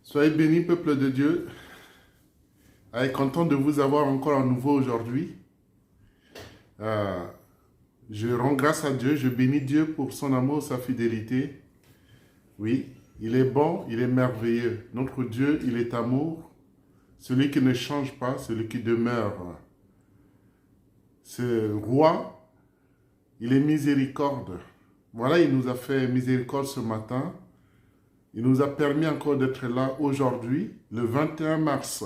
Soyez bénis, peuple de Dieu. Content de vous avoir encore à nouveau aujourd'hui. Euh, je rends grâce à Dieu, je bénis Dieu pour son amour, sa fidélité. Oui, il est bon, il est merveilleux. Notre Dieu, il est amour. Celui qui ne change pas, celui qui demeure. Ce roi, il est miséricorde. Voilà, il nous a fait miséricorde ce matin. Il nous a permis encore d'être là aujourd'hui, le 21 mars.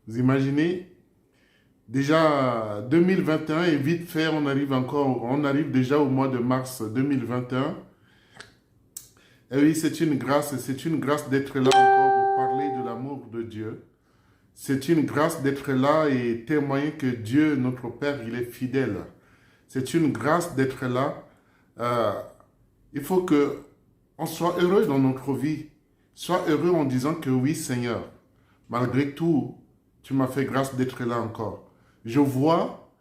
Vous imaginez, déjà 2021 est vite fait, on arrive déjà au mois de mars 2021. Et oui, c'est une grâce d'être là encore pour parler de l'amour de Dieu. C'est une grâce d'être là et témoigner que Dieu, notre Père, il est fidèle. C'est une grâce d'être là. Il faut qu'on soit heureux dans notre vie. Sois heureux en disant que oui, Seigneur, malgré tout, tu m'as fait grâce d'être là encore. Je vois,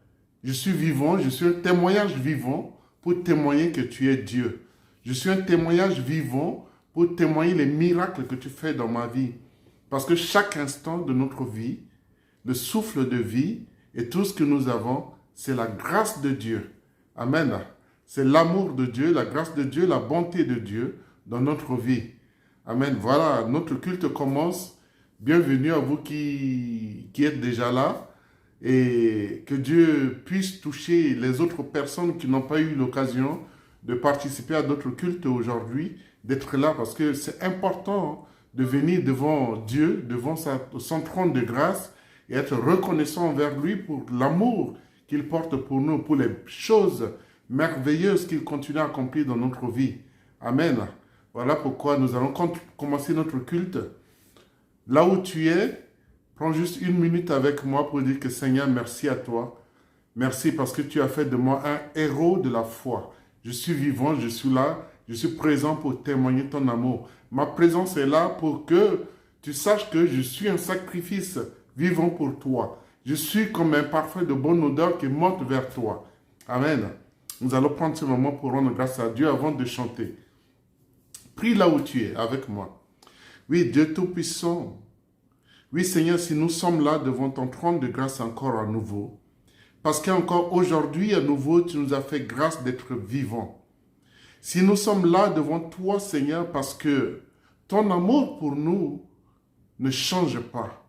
je suis vivant, je suis un témoignage vivant pour témoigner que tu es Dieu. Je suis un témoignage vivant pour témoigner les miracles que tu fais dans ma vie. Parce que chaque instant de notre vie, le souffle de vie et tout ce que nous avons, c'est la grâce de Dieu. Amen. C'est l'amour de Dieu, la grâce de Dieu, la bonté de Dieu dans notre vie. Amen. Voilà, notre culte commence. Bienvenue à vous qui êtes déjà là. Et que Dieu puisse toucher les autres personnes qui n'ont pas eu l'occasion de participer à d'autres cultes aujourd'hui, d'être là parce que c'est important de venir devant Dieu, devant son trône de grâce et être reconnaissant envers lui pour l'amour qu'il porte pour nous, pour les choses merveilleuses qu'il continue à accomplir dans notre vie. Amen. Voilà pourquoi nous allons commencer notre culte. Là où tu es, prends juste une minute avec moi pour dire que Seigneur, merci à toi. Merci parce que tu as fait de moi un héros de la foi. Je suis vivant, je suis là, je suis présent pour témoigner ton amour. Ma présence est là pour que tu saches que je suis un sacrifice vivant pour toi. Je suis comme un parfum de bonne odeur qui monte vers toi. Amen. Nous allons prendre ce moment pour rendre grâce à Dieu avant de chanter. Prie là où tu es avec moi. Oui, Dieu Tout-Puissant. Oui, Seigneur, si nous sommes là devant ton trône de grâce encore à nouveau, parce qu'encore aujourd'hui, à nouveau, tu nous as fait grâce d'être vivants. Si nous sommes là devant toi, Seigneur, parce que ton amour pour nous ne change pas.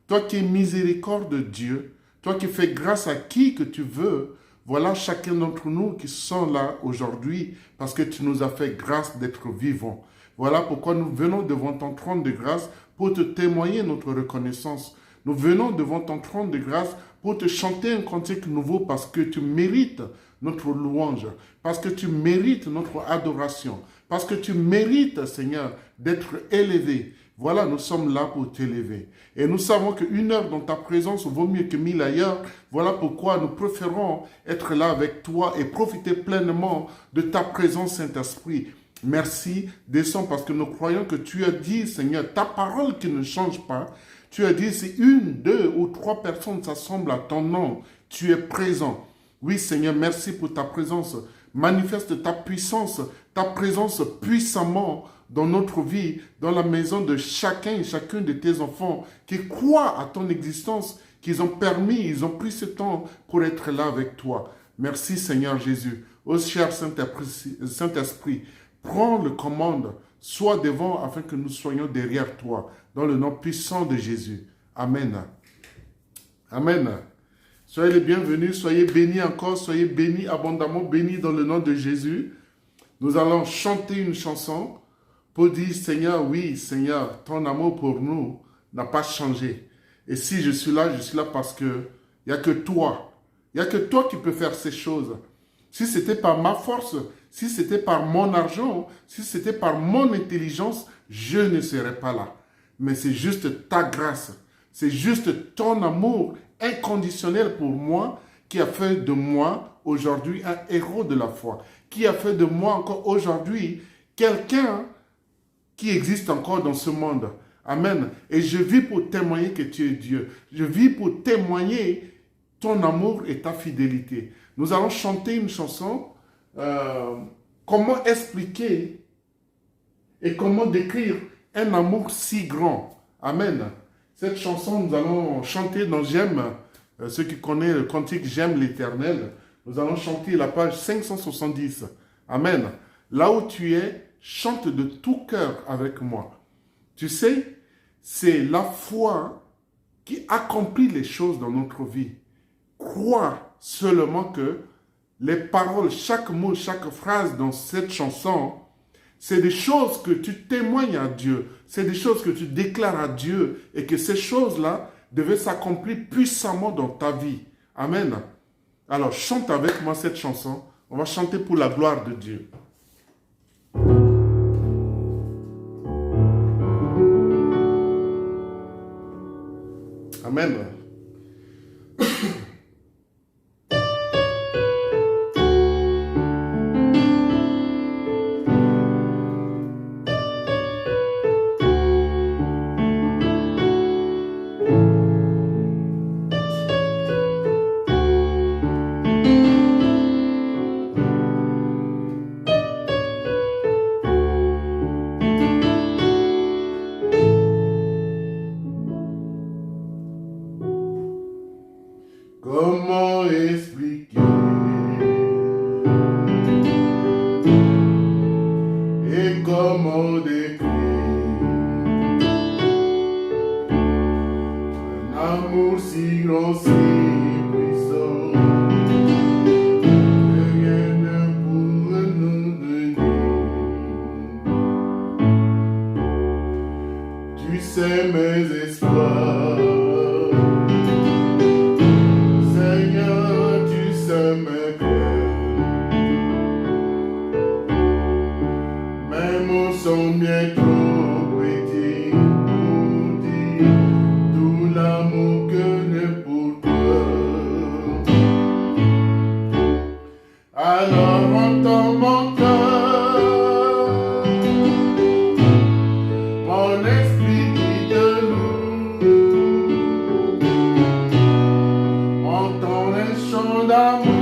Toi qui es miséricorde de Dieu, toi qui fais grâce à qui que tu veux, voilà chacun d'entre nous qui sont là aujourd'hui parce que tu nous as fait grâce d'être vivants. Voilà pourquoi nous venons devant ton trône de grâce pour te témoigner notre reconnaissance. Nous venons devant ton trône de grâce pour te chanter un cantique nouveau parce que tu mérites notre louange, parce que tu mérites notre adoration, parce que tu mérites, Seigneur, d'être élevé. Voilà, nous sommes là pour t'élever. Et nous savons qu'une heure dans ta présence vaut mieux que 1000 ailleurs. Voilà pourquoi nous préférons être là avec toi et profiter pleinement de ta présence, Saint-Esprit. Merci, descends parce que nous croyons que tu as dit, Seigneur, ta parole qui ne change pas. Tu as dit, si une, deux ou trois personnes s'assemblent à ton nom, tu es présent. Oui, Seigneur, merci pour ta présence. Manifeste ta puissance, ta présence puissamment dans notre vie, dans la maison de chacun et chacune de tes enfants qui croient à ton existence, qu'ils ont ils ont pris ce temps pour être là avec toi. Merci, Seigneur Jésus. Ô cher Saint-Esprit, prends le commande, sois devant afin que nous soyons derrière toi, dans le nom puissant de Jésus. Amen. Amen. Soyez les bienvenus, soyez bénis encore, soyez bénis abondamment, bénis dans le nom de Jésus. Nous allons chanter une chanson pour dire, Seigneur, oui, Seigneur, ton amour pour nous n'a pas changé. Et si je suis là parce que il n'y a que toi. Il n'y a que toi qui peux faire ces choses. Si c'était par ma force, si c'était par mon argent, si c'était par mon intelligence, je ne serais pas là. Mais c'est juste ta grâce. C'est juste ton amour inconditionnel pour moi qui a fait de moi aujourd'hui un héros de la foi. Qui a fait de moi encore aujourd'hui quelqu'un qui existe encore dans ce monde. Amen. Et je vis pour témoigner que tu es Dieu. Je vis pour témoigner ton amour et ta fidélité. Nous allons chanter une chanson. Comment expliquer et comment décrire un amour si grand. Amen. Cette chanson, nous allons chanter dans J'aime, ceux qui connaissent le cantique J'aime l'Éternel, nous allons chanter la page 570. Amen. Là où tu es, chante de tout cœur avec moi. Tu sais, c'est la foi qui accomplit les choses dans notre vie. Crois seulement que les paroles, chaque mot, chaque phrase dans cette chanson, c'est des choses que tu témoignes à Dieu, c'est des choses que tu déclares à Dieu et que ces choses-là devaient s'accomplir puissamment dans ta vie. Amen. Alors, chante avec moi cette chanson. On va chanter pour la gloire de Dieu. Amen. Comment expliquer et comment décrire un amour si grand, si puissant que rien ne pourrait nous donner. Tu sais mes espoirs, sont bien trop petits pour dire tout l'amour que j'ai pour toi. Alors entends mon cœur, mon esprit qui te loue, entends les chants d'amour.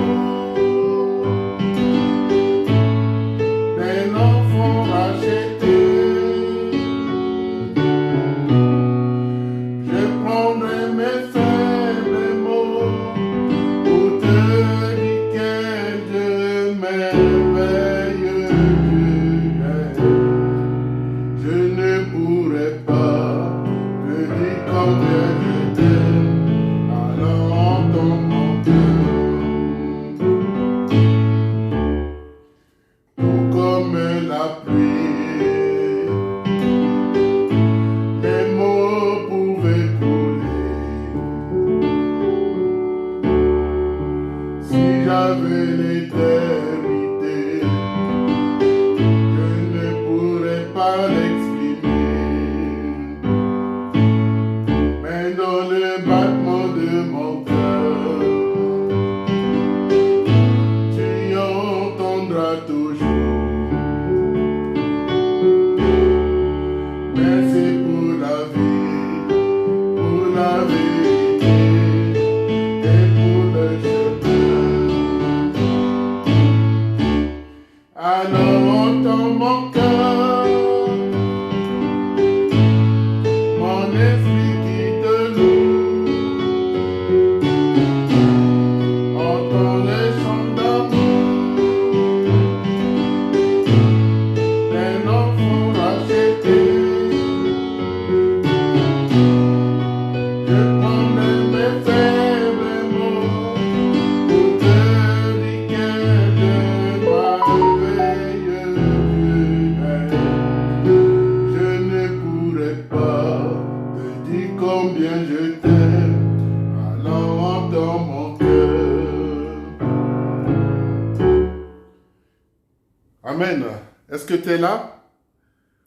Amen. Est-ce que tu es là?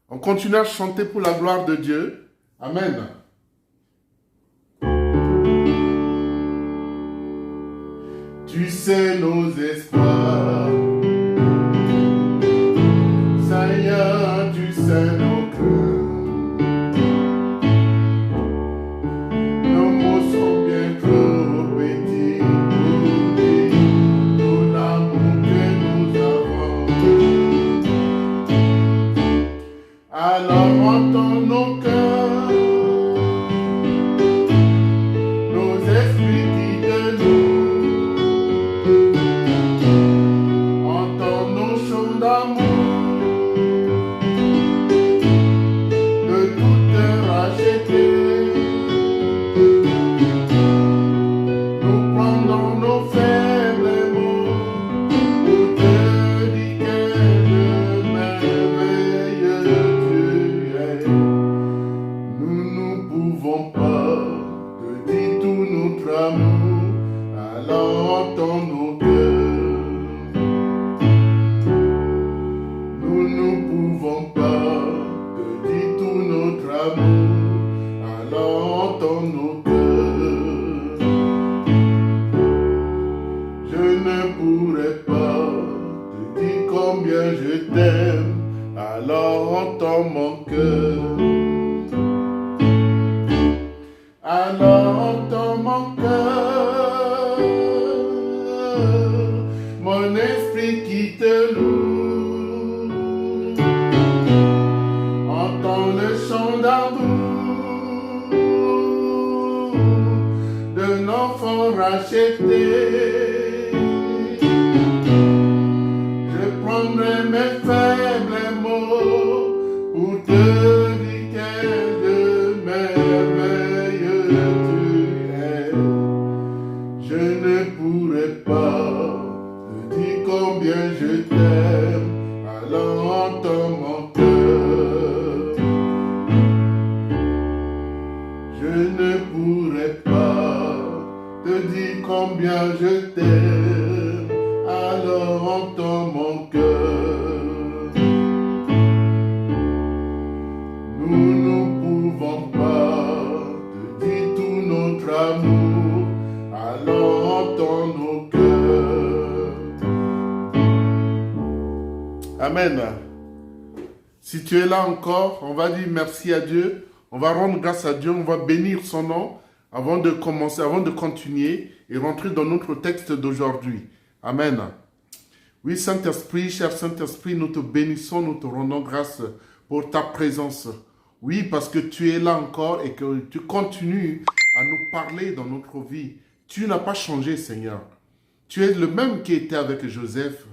On continue à chanter pour la gloire de Dieu. Amen. Tu sais nos espoirs, Seigneur, tu sais nos cœurs. Nos mots sont bien trop petits pour dire tout l'amour que nous avons. Alors dans nos cœurs, nos esprits quittent nous. Entends nos chants d'amour, de tout racheter. Nous prendons nos faibles mots pour te dire quel merveilleux tu es. Nous ne pouvons pas te dire tout notre amour, alors entends nos cœurs. Nous ne pouvons pas te dire tout notre amour, alors entends nos cœurs. Je ne pourrais pas te dire combien je t'aime, alors entends mon cœur. Alors entends mon cœur, mon esprit qui te loue. Entends le chant d'amour d'un enfant racheté. Je prendrai mes faibles mots pour te dire quel merveilleux tu es. Je ne pourrais pas te dire combien je t'aime, alors entends mon cœur. Je ne pourrais pas te dire combien je t'aime, alors entends mon cœur. Nous ne pouvons pas te dire tout notre amour, alors entends nos cœurs. Amen. Si tu es là encore, on va dire merci à Dieu, on va rendre grâce à Dieu, on va bénir son nom avant de commencer, avant de continuer et rentrer dans notre texte d'aujourd'hui. Amen. Oui, Saint-Esprit, cher Saint-Esprit, nous te bénissons, nous te rendons grâce pour ta présence. Oui, parce que tu es là encore et que tu continues à nous parler dans notre vie. Tu n'as pas changé, Seigneur. Tu es le même qui était avec Joseph.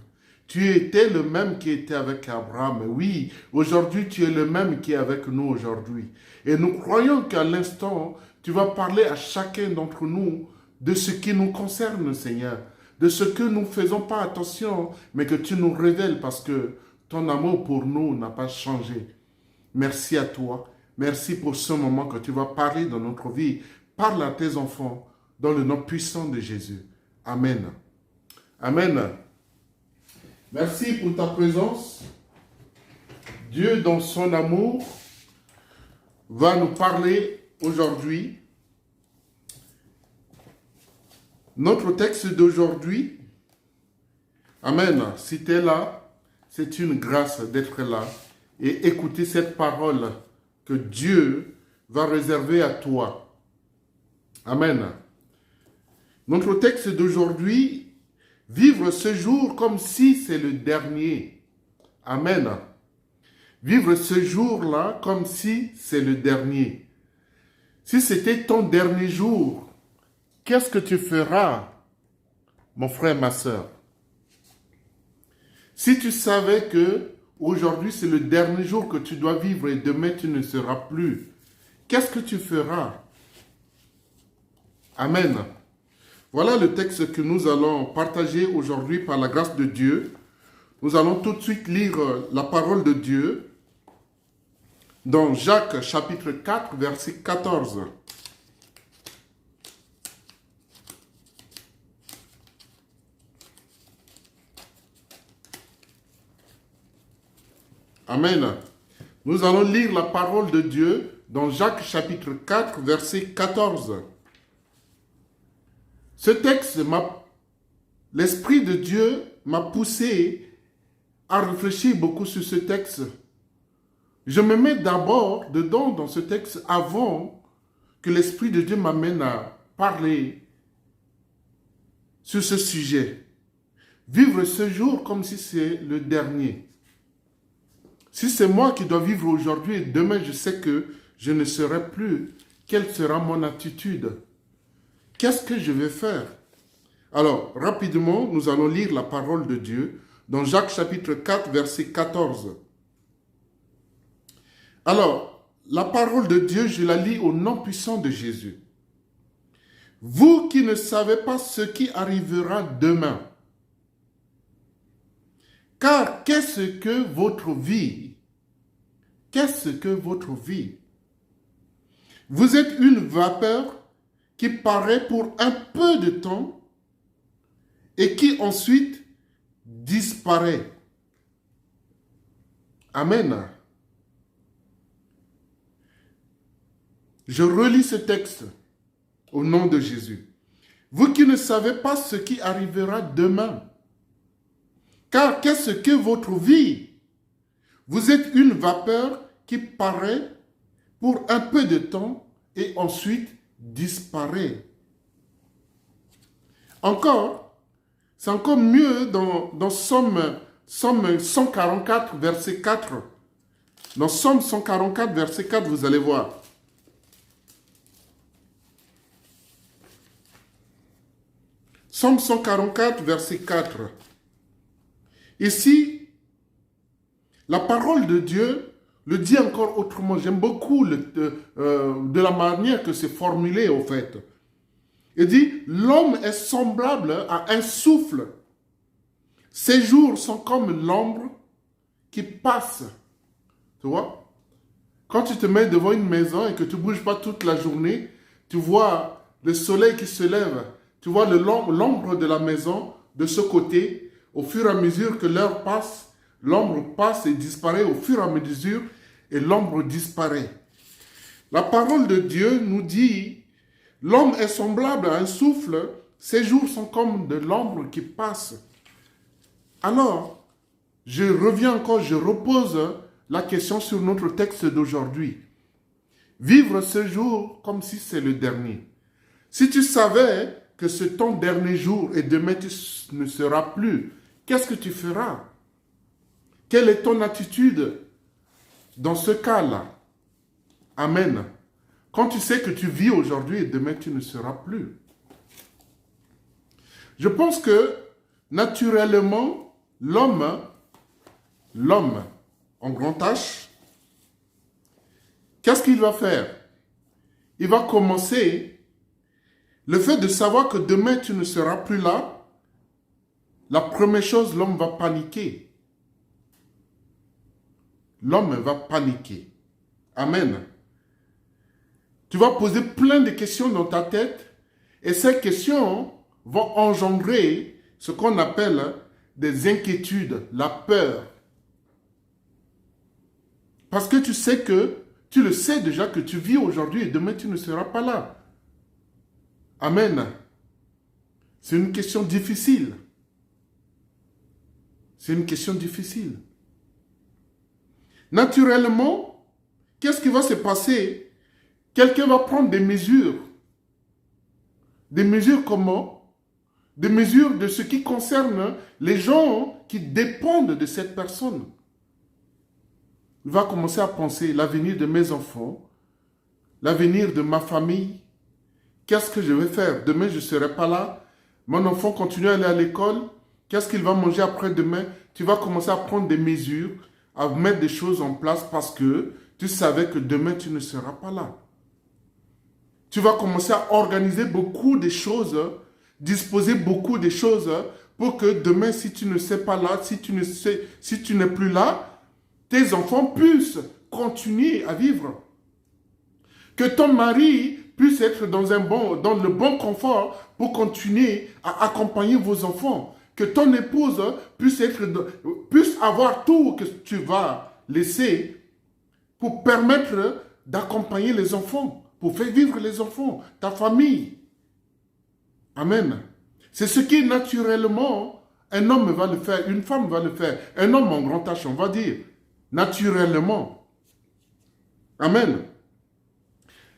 Tu étais le même qui était avec Abraham. Oui, aujourd'hui, tu es le même qui est avec nous aujourd'hui. Et nous croyons qu'à l'instant, tu vas parler à chacun d'entre nous de ce qui nous concerne, Seigneur. De ce que nous ne faisons pas attention, mais que tu nous révèles parce que ton amour pour nous n'a pas changé. Merci à toi. Merci pour ce moment que tu vas parler dans notre vie. Parle à tes enfants dans le nom puissant de Jésus. Amen. Amen. Merci pour ta présence. Dieu, dans son amour, va nous parler aujourd'hui. Notre texte d'aujourd'hui, Amen, si tu es là, c'est une grâce d'être là et écouter cette parole que Dieu va réserver à toi. Amen. Notre texte d'aujourd'hui, vivre ce jour comme si c'est le dernier. Amen. Vivre ce jour-là comme si c'est le dernier. Si c'était ton dernier jour, qu'est-ce que tu feras, mon frère, ma soeur? Si tu savais que aujourd'hui c'est le dernier jour que tu dois vivre et demain tu ne seras plus, qu'est-ce que tu feras? Amen. Voilà le texte que nous allons partager aujourd'hui par la grâce de Dieu. Nous allons tout de suite lire la parole de Dieu dans Jacques chapitre 4, verset 14. Amen. Nous allons lire la parole de Dieu dans Jacques chapitre 4, verset 14. Ce texte, l'Esprit de Dieu m'a poussé à réfléchir beaucoup sur ce texte. Je me mets d'abord dedans dans ce texte avant que l'Esprit de Dieu m'amène à parler sur ce sujet. Vivre ce jour comme si c'est le dernier. Si c'est moi qui dois vivre aujourd'hui et demain je sais que je ne serai plus, quelle sera mon attitude? Qu'est-ce que je vais faire? Alors, rapidement, nous allons lire la parole de Dieu dans Jacques chapitre 4, verset 14. Alors, la parole de Dieu, je la lis au nom puissant de Jésus. Vous qui ne savez pas ce qui arrivera demain, car qu'est-ce que votre vie? Qu'est-ce que votre vie? Vous êtes une vapeur qui paraît pour un peu de temps et qui ensuite disparaît. Amen. Je relis ce texte au nom de Jésus. Vous qui ne savez pas ce qui arrivera demain, car qu'est-ce que votre vie? Vous êtes une vapeur qui paraît pour un peu de temps et ensuite disparaît. Encore, c'est encore mieux dans Somme 144, verset 4. Dans Somme 144, verset 4, vous allez voir. Somme 144, verset 4. Ici, la parole de Dieu le dit encore autrement. J'aime beaucoup de la manière que c'est formulé, au fait. Il dit, l'homme est semblable à un souffle. Ses jours sont comme l'ombre qui passe. Tu vois? Quand tu te mets devant une maison et que tu ne bouges pas toute la journée, tu vois le soleil qui se lève. Tu vois l'ombre de la maison de ce côté. Au fur et à mesure que l'heure passe, l'ombre passe et disparaît au fur et à mesure et l'ombre disparaît. La parole de Dieu nous dit, l'homme est semblable à un souffle, ses jours sont comme de l'ombre qui passe. Alors, je reviens encore, je repose la question sur notre texte d'aujourd'hui. Vivre ce jour comme si c'est le dernier. Si tu savais que c'est ton dernier jour et demain tu ne seras plus, qu'est-ce que tu feras? Quelle est ton attitude dans ce cas-là? Amen. Quand tu sais que tu vis aujourd'hui et demain tu ne seras plus. Je pense que naturellement, l'homme en grand H, qu'est-ce qu'il va faire? Il va commencer, le fait de savoir que demain tu ne seras plus là, la première chose, l'homme va paniquer. L'homme va paniquer. Amen. Tu vas poser plein de questions dans ta tête et ces questions vont engendrer ce qu'on appelle des inquiétudes, la peur. Parce que tu sais que, tu le sais déjà que tu vis aujourd'hui et demain tu ne seras pas là. Amen. C'est une question difficile. C'est une question difficile. Naturellement, qu'est-ce qui va se passer? Quelqu'un va prendre des mesures. Des mesures comment? Des mesures de ce qui concerne les gens qui dépendent de cette personne. Il va commencer à penser l'avenir de mes enfants, l'avenir de ma famille. Qu'est-ce que je vais faire? Demain, je ne serai pas là. Mon enfant continue à aller à l'école. Qu'est-ce qu'il va manger après-demain? Tu vas commencer à prendre des mesures, à mettre des choses en place parce que tu savais que demain, tu ne seras pas là. Tu vas commencer à organiser beaucoup de choses, disposer beaucoup de choses pour que demain, si tu ne sais pas là, si tu n'es plus là, tes enfants puissent continuer à vivre. Que ton mari puisse être dans le bon confort pour continuer à accompagner vos enfants. Que ton épouse puisse avoir tout que tu vas laisser pour permettre d'accompagner les enfants, pour faire vivre les enfants, ta famille. Amen. C'est ce qui naturellement, un homme va le faire, une femme va le faire, un homme en grand H, on va dire, naturellement. Amen.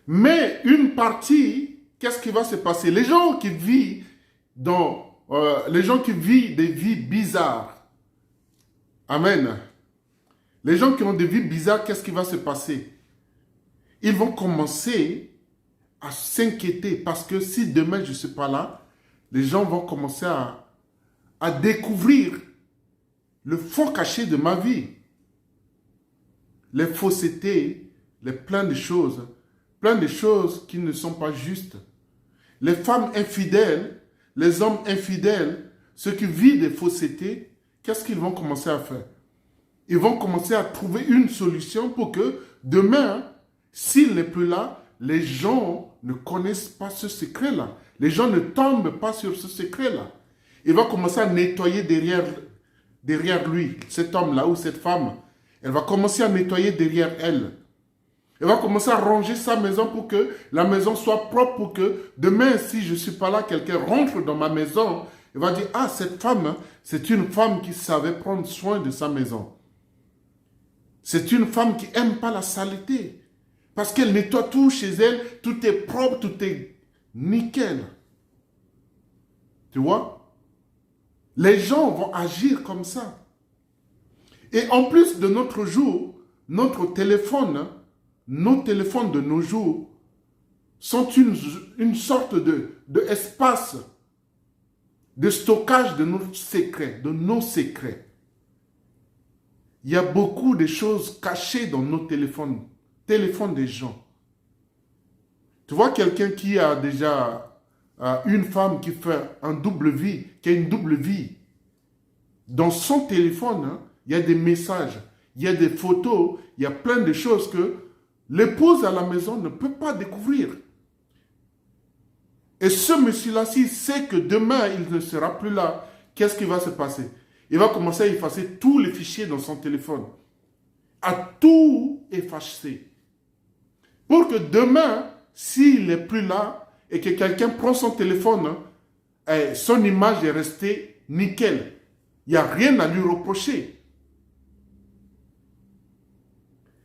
Mais une partie, qu'est-ce qui va se passer? Les gens qui vivent des vies bizarres. Amen. Les gens qui ont des vies bizarres, qu'est-ce qui va se passer? Ils vont commencer à s'inquiéter parce que si demain je ne suis pas là, les gens vont commencer à découvrir le fond caché de ma vie. Les faussetés, plein de choses qui ne sont pas justes. Les femmes infidèles, les hommes infidèles, ceux qui vivent des faussetés, qu'est-ce qu'ils vont commencer à faire? Ils vont commencer à trouver une solution pour que demain, s'il n'est plus là, les gens ne connaissent pas ce secret-là. Les gens ne tombent pas sur ce secret-là. Il va commencer à nettoyer derrière lui, cet homme-là ou cette femme. Elle va commencer à nettoyer derrière elle. Elle va commencer à ranger sa maison pour que la maison soit propre, pour que demain, si je ne suis pas là, quelqu'un rentre dans ma maison, il va dire, ah, cette femme, c'est une femme qui savait prendre soin de sa maison. C'est une femme qui n'aime pas la saleté. Parce qu'elle nettoie tout chez elle, tout est propre, tout est nickel. Tu vois? Les gens vont agir comme ça. Et en plus de notre jour, nos téléphones de nos jours sont une sorte d'espace de stockage de nos secrets. Il y a beaucoup de choses cachées dans nos téléphones des gens. Tu vois quelqu'un qui a déjà une femme qui fait un double vie, qui a une double vie. Dans son téléphone, il y a des messages, il y a des photos, il y a plein de choses que l'épouse à la maison ne peut pas découvrir. Et ce monsieur-là, s'il sait que demain, il ne sera plus là, qu'est-ce qui va se passer? Il va commencer à effacer tous les fichiers dans son téléphone. À tout effacer. Pour que demain, s'il n'est plus là, et que quelqu'un prend son téléphone, son image est restée nickel. Il n'y a rien à lui reprocher.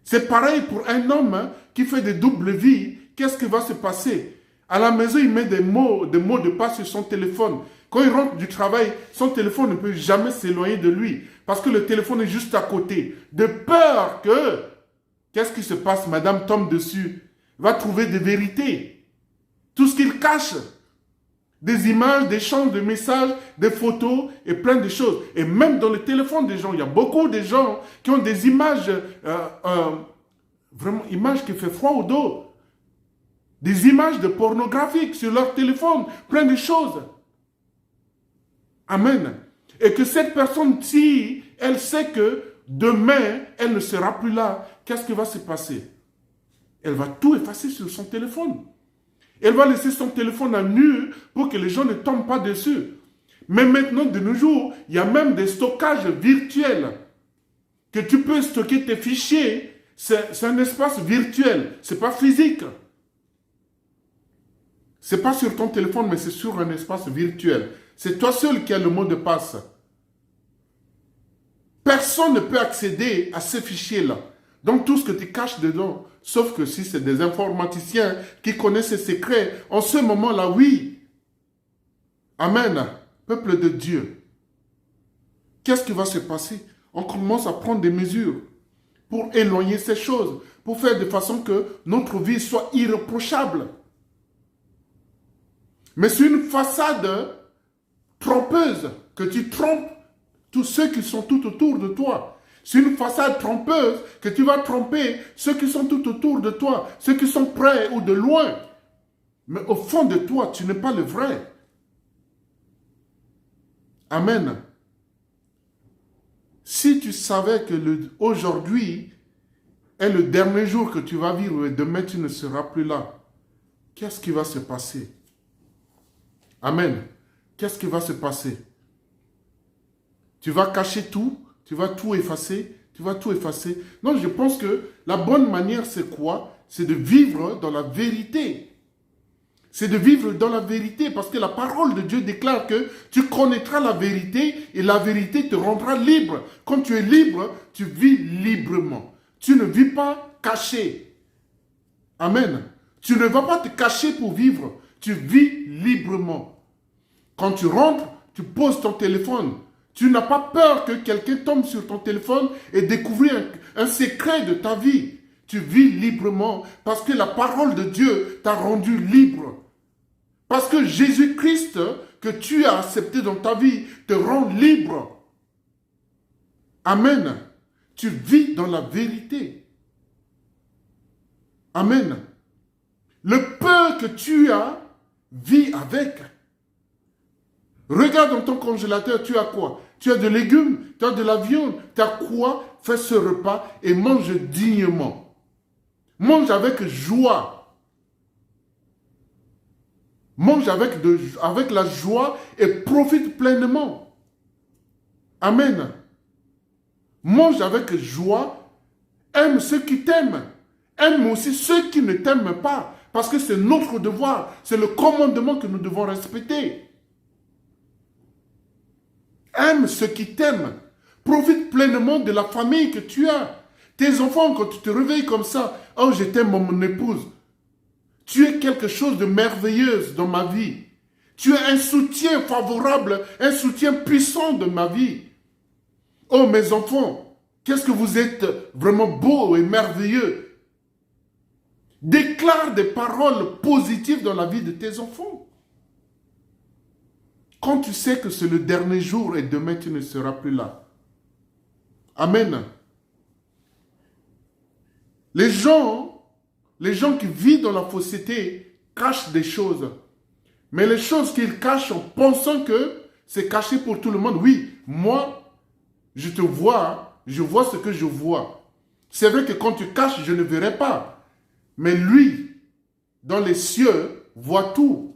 C'est pareil pour un homme qui fait des doubles vies. Qu'est-ce qui va se passer? À la maison, il met des mots de passe sur son téléphone. Quand il rentre du travail, son téléphone ne peut jamais s'éloigner de lui. Parce que le téléphone est juste à côté. De peur que, qu'est-ce qui se passe? Madame tombe dessus, va trouver des vérités. Tout ce qu'il cache. Des images, des échanges de messages, des photos et plein de choses. Et même dans le téléphone des gens, il y a beaucoup de gens qui ont des images, vraiment images qui font froid au dos. Des images de pornographiques sur leur téléphone, plein de choses. Amen. Et que cette personne, si elle sait que demain, elle ne sera plus là, qu'est-ce qui va se passer? Elle va tout effacer sur son téléphone. Elle va laisser son téléphone à nu pour que les gens ne tombent pas dessus. Mais maintenant, de nos jours, il y a même des stockages virtuels. Que tu peux stocker tes fichiers. C'est un espace virtuel. Ce n'est pas physique. Ce n'est pas sur ton téléphone, mais c'est sur un espace virtuel. C'est toi seul qui as le mot de passe. Personne ne peut accéder à ces fichiers-là. Donc tout ce que tu caches dedans, sauf que si c'est des informaticiens qui connaissent ces secrets, en ce moment-là, oui. Amen. Peuple de Dieu. Qu'est-ce qui va se passer? On commence à prendre des mesures pour éloigner ces choses, pour faire de façon que notre vie soit irréprochable. Mais c'est une façade trompeuse, que tu trompes tous ceux qui sont tout autour de toi. C'est une façade trompeuse que tu vas tromper ceux qui sont tout autour de toi, ceux qui sont près ou de loin. Mais au fond de toi, tu n'es pas le vrai. Amen. Si tu savais que aujourd'hui est le dernier jour que tu vas vivre et demain tu ne seras plus là, qu'est-ce qui va se passer? Amen. Qu'est-ce qui va se passer? Tu vas cacher tout, tu vas tout effacer, tu vas tout effacer. Non, je pense que la bonne manière, c'est quoi? C'est de vivre dans la vérité. C'est de vivre dans la vérité parce que la parole de Dieu déclare que tu connaîtras la vérité et la vérité te rendra libre. Quand tu es libre, tu vis librement. Tu ne vis pas caché. Amen. Tu ne vas pas te cacher pour vivre. Tu vis librement. Quand tu rentres, tu poses ton téléphone. Tu n'as pas peur que quelqu'un tombe sur ton téléphone et découvre un secret de ta vie. Tu vis librement parce que la parole de Dieu t'a rendu libre. Parce que Jésus-Christ que tu as accepté dans ta vie te rend libre. Amen. Tu vis dans la vérité. Amen. Le peu que tu as, vis avec. Regarde dans ton congélateur, tu as quoi? Tu as des légumes, tu as de la viande, tu as quoi? Fais ce repas et mange dignement. Mange avec joie. Mange avec la joie et profite pleinement. Amen. Mange avec joie. Aime ceux qui t'aiment. Aime aussi ceux qui ne t'aiment pas. Parce que c'est notre devoir. C'est le commandement que nous devons respecter. Aime ceux qui t'aiment. Profite pleinement de la famille que tu as. Tes enfants, quand tu te réveilles comme ça, oh, je t'aime mon épouse. Tu es quelque chose de merveilleux dans ma vie. Tu es un soutien favorable, un soutien puissant de ma vie. Oh, mes enfants, qu'est-ce que vous êtes vraiment beaux et merveilleux. Déclare des paroles positives dans la vie de tes enfants. Quand tu sais que c'est le dernier jour et demain tu ne seras plus là. Amen. Les gens qui vivent dans la fausseté cachent des choses. Mais les choses qu'ils cachent en pensant que c'est caché pour tout le monde. Oui, moi, je te vois, je vois ce que je vois. C'est vrai que quand tu caches, je ne verrai pas. Mais lui, dans les cieux, voit tout.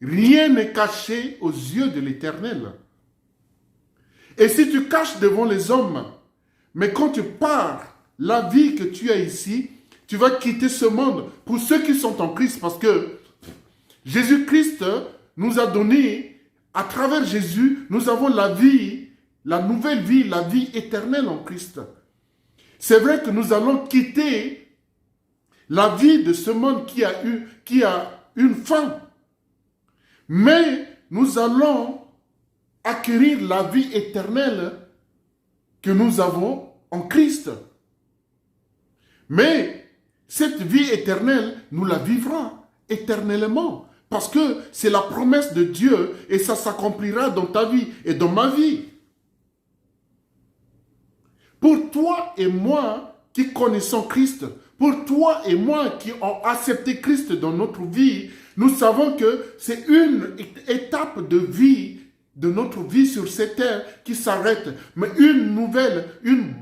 Rien n'est caché aux yeux de l'Éternel. Et si tu caches devant les hommes, mais quand tu pars, la vie que tu as ici, tu vas quitter ce monde. Pour ceux qui sont en Christ, parce que Jésus-Christ nous a donné, à travers Jésus, nous avons la vie, la nouvelle vie, la vie éternelle en Christ. C'est vrai que nous allons quitter la vie de ce monde qui a une fin. Mais nous allons acquérir la vie éternelle que nous avons en Christ. Mais cette vie éternelle, nous la vivrons éternellement. Parce que c'est la promesse de Dieu et ça s'accomplira dans ta vie et dans ma vie. Pour toi et moi qui connaissons Christ, pour toi et moi qui avons accepté Christ dans notre vie, nous savons que c'est une étape de vie, de notre vie sur cette terre qui s'arrête. Mais une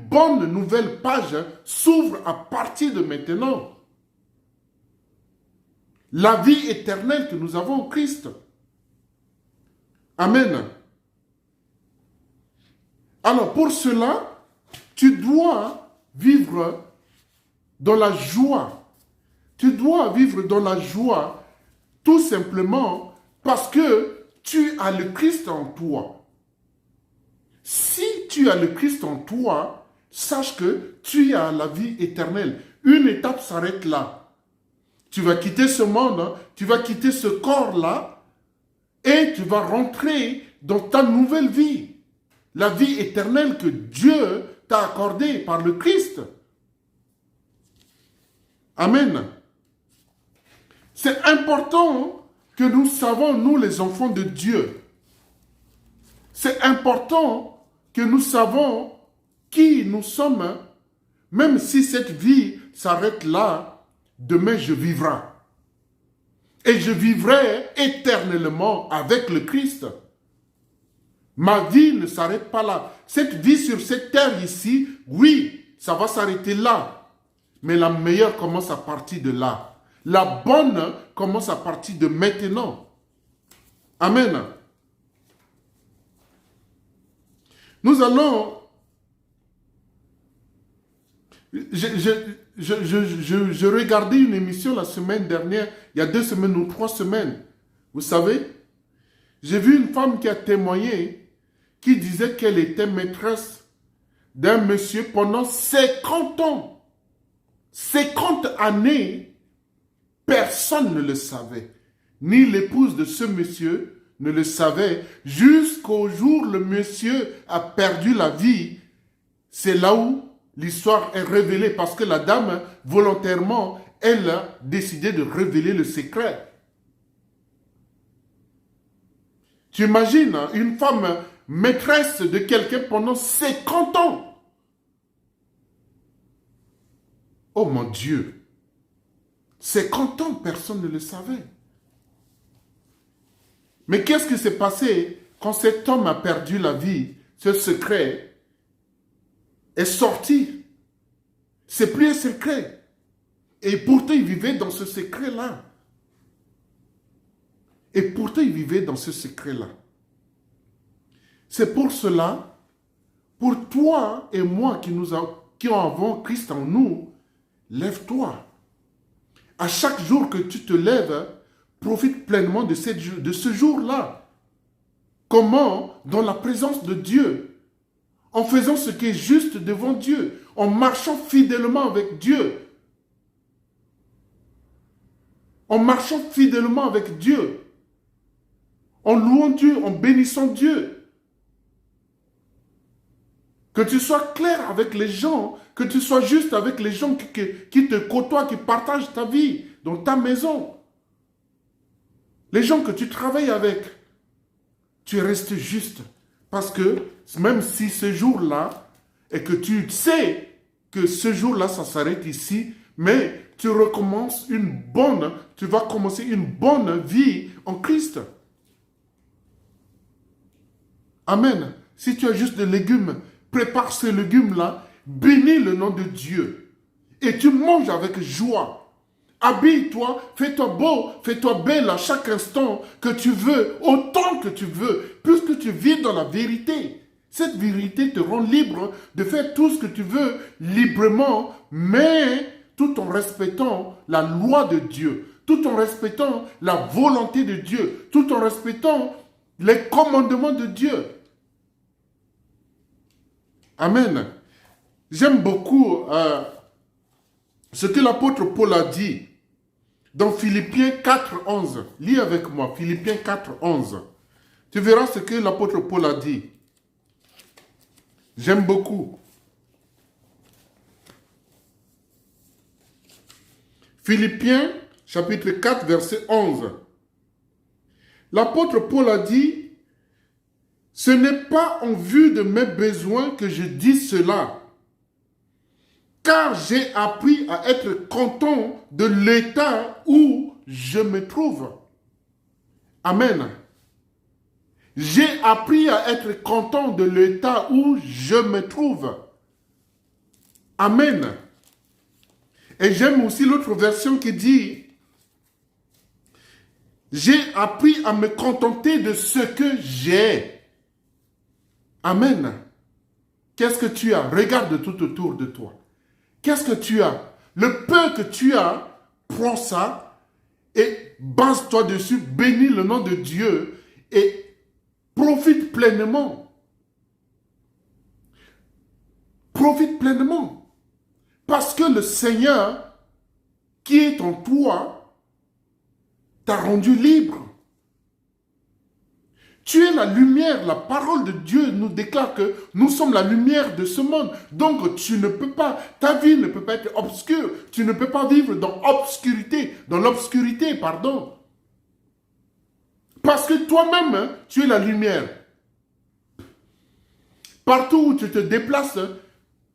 bonne nouvelle page s'ouvre à partir de maintenant. La vie éternelle que nous avons en Christ. Amen. Alors pour cela, tu dois vivre dans la joie. Tu dois vivre dans la joie tout simplement parce que tu as le Christ en toi. Si tu as le Christ en toi, sache que tu as la vie éternelle. Une étape s'arrête là. Tu vas quitter ce monde, tu vas quitter ce corps-là et tu vas rentrer dans ta nouvelle vie. La vie éternelle que Dieu t'a accordée par le Christ. Amen. C'est important que nous savons, nous les enfants de Dieu. C'est important que nous savons qui nous sommes, même si cette vie s'arrête là, demain je vivrai. Et je vivrai éternellement avec le Christ. Ma vie ne s'arrête pas là. Cette vie sur cette terre ici, oui, ça va s'arrêter là. Mais la meilleure commence à partir de là. La bonne commence à partir de maintenant. Amen. Nous allons... Je regardais une émission la semaine dernière, il y a 2 semaines ou 3 semaines. Vous savez, j'ai vu une femme qui a témoigné, qui disait qu'elle était maîtresse d'un monsieur pendant 50 ans. 50 années, personne ne le savait. Ni l'épouse de ce monsieur, ne le savait jusqu'au jour où le monsieur a perdu la vie. C'est là où l'histoire est révélée parce que la dame, volontairement, elle a décidé de révéler le secret. Tu imagines une femme maîtresse de quelqu'un pendant 50 ans. Oh mon Dieu, 50 ans, personne ne le savait. Mais qu'est-ce qui s'est passé quand cet homme a perdu la vie? Ce secret est sorti. C'est plus un secret. Et pourtant, il vivait dans ce secret-là. Et pourtant, il vivait dans ce secret-là. C'est pour cela, pour toi et moi qui avons Christ en nous, lève-toi. À chaque jour que tu te lèves, profite pleinement de ce jour-là. Comment? Dans la présence de Dieu. En faisant ce qui est juste devant Dieu. En marchant fidèlement avec Dieu. En marchant fidèlement avec Dieu. En louant Dieu, en bénissant Dieu. Que tu sois clair avec les gens, que tu sois juste avec les gens qui te côtoient, qui partagent ta vie dans ta maison. Les gens que tu travailles avec, tu restes juste. Parce que même si ce jour-là, et que tu sais que ce jour-là, ça s'arrête ici, mais tu vas commencer une bonne vie en Christ. Amen. Si tu as juste des légumes, prépare ces légumes-là, bénis le nom de Dieu. Et tu manges avec joie. Habille-toi, fais-toi beau, fais-toi belle à chaque instant que tu veux, autant que tu veux, puisque tu vis dans la vérité. Cette vérité te rend libre de faire tout ce que tu veux librement, mais tout en respectant la loi de Dieu, tout en respectant la volonté de Dieu, tout en respectant les commandements de Dieu. Amen. J'aime beaucoup ce que l'apôtre Paul a dit dans Philippiens 4.11. Lis avec moi, Philippiens 4.11. Tu verras ce que l'apôtre Paul a dit. J'aime beaucoup. Philippiens, chapitre 4, verset 11. L'apôtre Paul a dit, « Ce n'est pas en vue de mes besoins que je dis cela, car j'ai appris à être content de l'état où je me trouve. » Amen. J'ai appris à être content de l'état où je me trouve. Amen. Et j'aime aussi l'autre version qui dit, j'ai appris à me contenter de ce que j'ai. Amen. Qu'est-ce que tu as? Regarde tout autour de toi. Qu'est-ce que tu as? Le peu que tu as, prends ça et base-toi dessus, bénis le nom de Dieu et profite pleinement. Profite pleinement. Parce que le Seigneur qui est en toi t'a rendu libre. Tu es la lumière. La parole de Dieu nous déclare que nous sommes la lumière de ce monde. Donc tu ne peux pas, ta vie ne peut pas être obscure. Tu ne peux pas vivre dans l'obscurité, pardon. Parce que toi-même, tu es la lumière. Partout où tu te déplaces,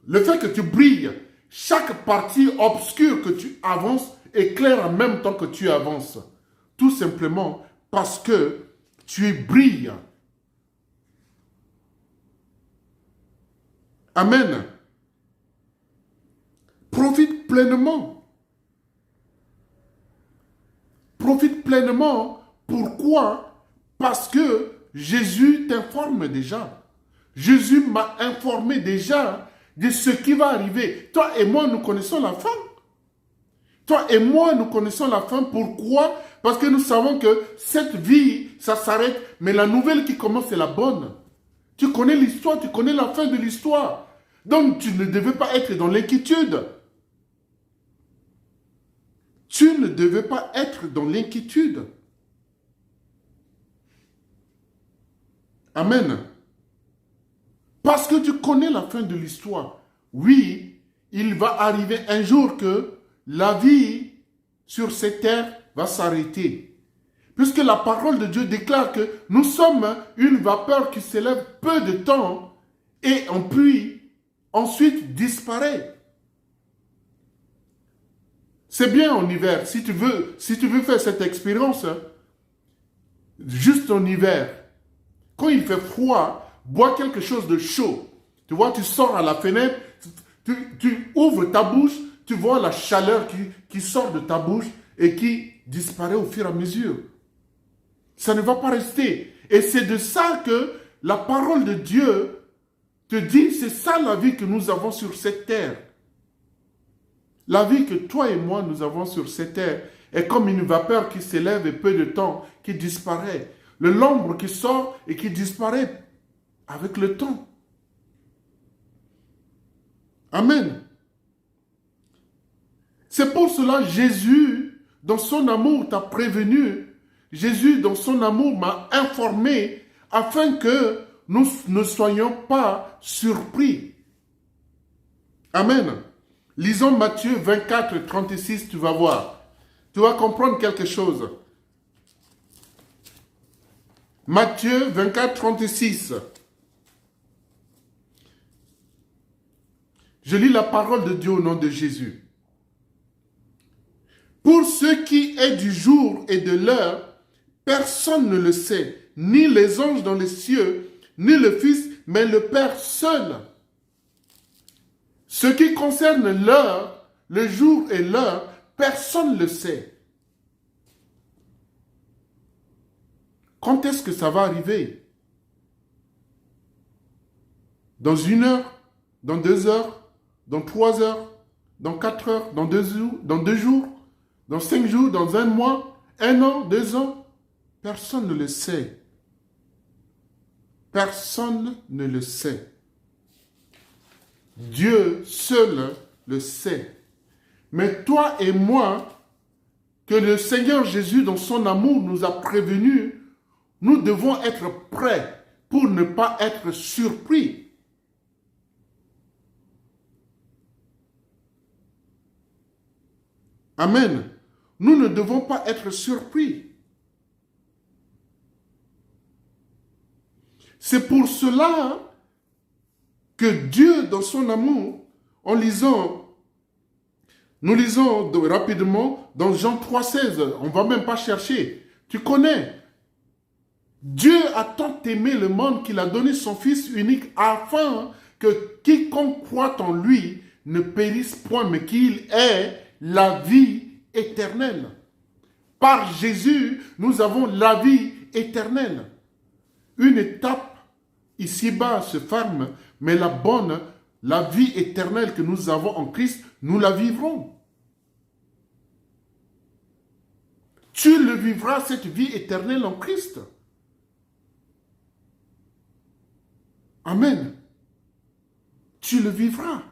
le fait que tu brilles, chaque partie obscure que tu avances éclaire en même temps que tu avances. Tout simplement parce que tu es brillant. Amen. Profite pleinement. Profite pleinement. Pourquoi? Parce que Jésus t'informe déjà. Jésus m'a informé déjà de ce qui va arriver. Toi et moi, nous connaissons la fin. Toi et moi, nous connaissons la fin. Pourquoi? Parce que nous savons que cette vie, ça s'arrête, mais la nouvelle qui commence, c'est la bonne. Tu connais l'histoire, tu connais la fin de l'histoire. Donc, tu ne devais pas être dans l'inquiétude. Tu ne devais pas être dans l'inquiétude. Amen. Parce que tu connais la fin de l'histoire. Oui, il va arriver un jour que la vie sur cette terre va s'arrêter. Puisque la parole de Dieu déclare que nous sommes une vapeur qui s'élève peu de temps et puis ensuite disparaît. C'est bien en hiver. Si tu veux faire cette expérience, juste en hiver, quand il fait froid, bois quelque chose de chaud. Tu vois, tu sors à la fenêtre, tu ouvres ta bouche, tu vois la chaleur qui sort de ta bouche et qui disparaît au fur et à mesure. Ça ne va pas rester. Et c'est de ça que la parole de Dieu te dit, c'est ça la vie que nous avons sur cette terre. La vie que toi et moi nous avons sur cette terre est comme une vapeur qui s'élève et peu de temps, qui disparaît. L'ombre qui sort et qui disparaît avec le temps. Amen. C'est pour cela Jésus, dans son amour, t'a prévenu. Jésus, dans son amour, m'a informé afin que nous ne soyons pas surpris. Amen. Lisons Matthieu 24, 36, tu vas voir. Tu vas comprendre quelque chose. Matthieu 24, 36. Je lis la parole de Dieu au nom de Jésus. Pour ce qui est du jour et de l'heure, personne ne le sait, ni les anges dans les cieux, ni le Fils, mais le Père seul. Ce qui concerne l'heure, le jour et l'heure, personne ne le sait. Quand est-ce que ça va arriver? Dans 1 heure? Dans 2 heures? Dans 3 heures? Dans 4 heures? Dans 2 jours? Dans 5 jours? Dans 1 mois? 1 an? 2 ans? Personne ne le sait. Personne ne le sait. Dieu seul le sait. Mais toi et moi, que le Seigneur Jésus, dans son amour, nous a prévenus, nous devons être prêts pour ne pas être surpris. Amen. Nous ne devons pas être surpris. C'est pour cela que Dieu, dans son amour, nous lisons rapidement dans Jean 3,16, on ne va même pas chercher. Tu connais. Dieu a tant aimé le monde qu'il a donné son Fils unique afin que quiconque croit en lui ne périsse point, mais qu'il ait la vie éternelle. Par Jésus, nous avons la vie éternelle. Une étape ici-bas se ferme, mais la vie éternelle que nous avons en Christ, nous la vivrons. Tu le vivras, cette vie éternelle en Christ. Amen. Tu le vivras.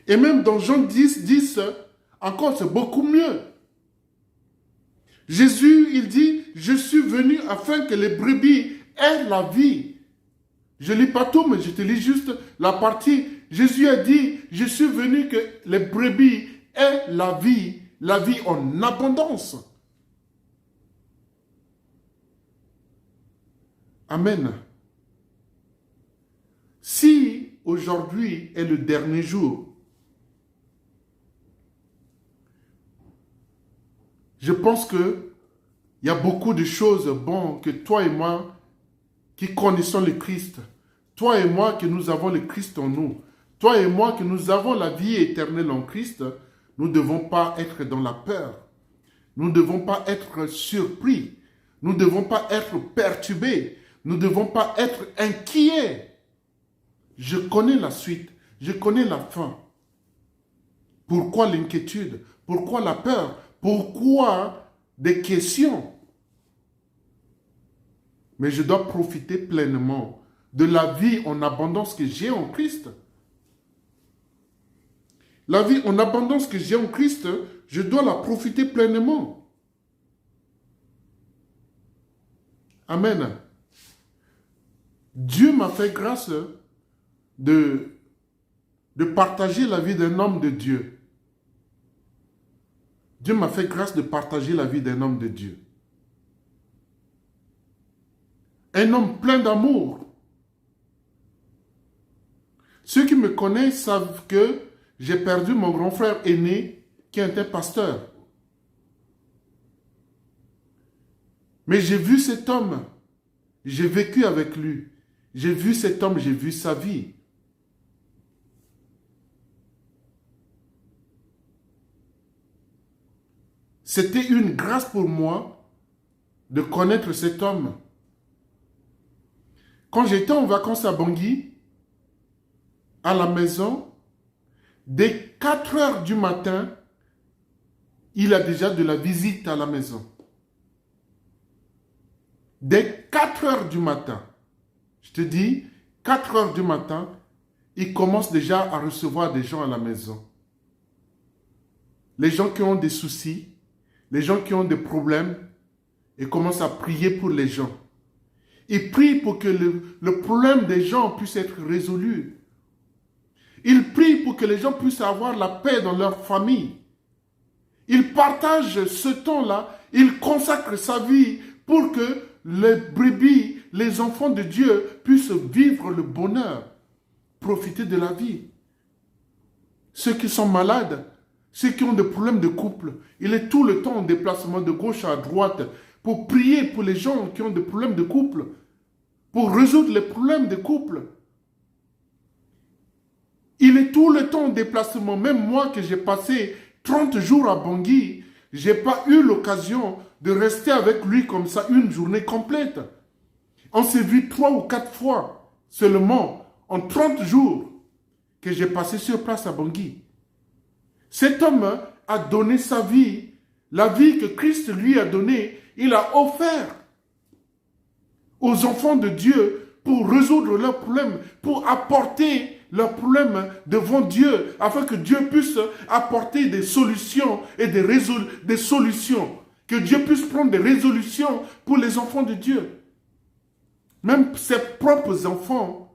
Et même dans Jean 10, encore c'est beaucoup mieux. Jésus, il dit, je suis venu afin que les brebis aient la vie. Je ne lis pas tout, mais je te lis juste la partie. Jésus a dit, je suis venu que les brebis aient la vie en abondance. Amen. Si aujourd'hui est le dernier jour, je pense qu'il y a beaucoup de choses bonnes que toi et moi, qui connaissons le Christ, toi et moi que nous avons le Christ en nous, toi et moi que nous avons la vie éternelle en Christ, nous ne devons pas être dans la peur. Nous ne devons pas être surpris. Nous ne devons pas être perturbés. Nous ne devons pas être inquiets. Je connais la suite. Je connais la fin. Pourquoi l'inquiétude? Pourquoi la peur? Pourquoi des questions? Mais je dois profiter pleinement de la vie en abondance que j'ai en Christ. La vie en abondance que j'ai en Christ, je dois la profiter pleinement. Amen. Dieu m'a fait grâce de partager la vie d'un homme de Dieu. Dieu m'a fait grâce de partager la vie d'un homme de Dieu. Un homme plein d'amour. Ceux qui me connaissent savent que j'ai perdu mon grand frère aîné qui était pasteur. Mais j'ai vu cet homme. J'ai vécu avec lui. J'ai vu cet homme, j'ai vu sa vie. C'était une grâce pour moi de connaître cet homme. Quand j'étais en vacances à Bangui, à la maison, dès 4 heures du matin, il a déjà de la visite à la maison. Dès 4 heures du matin, je te dis, 4 heures du matin, il commence déjà à recevoir des gens à la maison. Les gens qui ont des soucis, les gens qui ont des problèmes, il commence à prier pour les gens. Il prie pour que le problème des gens puisse être résolu. Il prie pour que les gens puissent avoir la paix dans leur famille. Il partage ce temps-là, il consacre sa vie pour que les brebis, les enfants de Dieu puissent vivre le bonheur, profiter de la vie. Ceux qui sont malades, ceux qui ont des problèmes de couple, il est tout le temps en déplacement de gauche à droite pour prier pour les gens qui ont des problèmes de couple, pour résoudre les problèmes de couple. Il est tout le temps en déplacement. Même moi que j'ai passé 30 jours à Bangui, je n'ai pas eu l'occasion de rester avec lui comme ça une journée complète. On s'est vu 3 ou 4 fois seulement en 30 jours que j'ai passé sur place à Bangui. Cet homme a donné sa vie, la vie que Christ lui a donnée, il a offert aux enfants de Dieu pour résoudre leurs problèmes, pour apporter leurs problèmes devant Dieu, afin que Dieu puisse apporter des solutions et des solutions, que Dieu puisse prendre des résolutions pour les enfants de Dieu. Même ses propres enfants,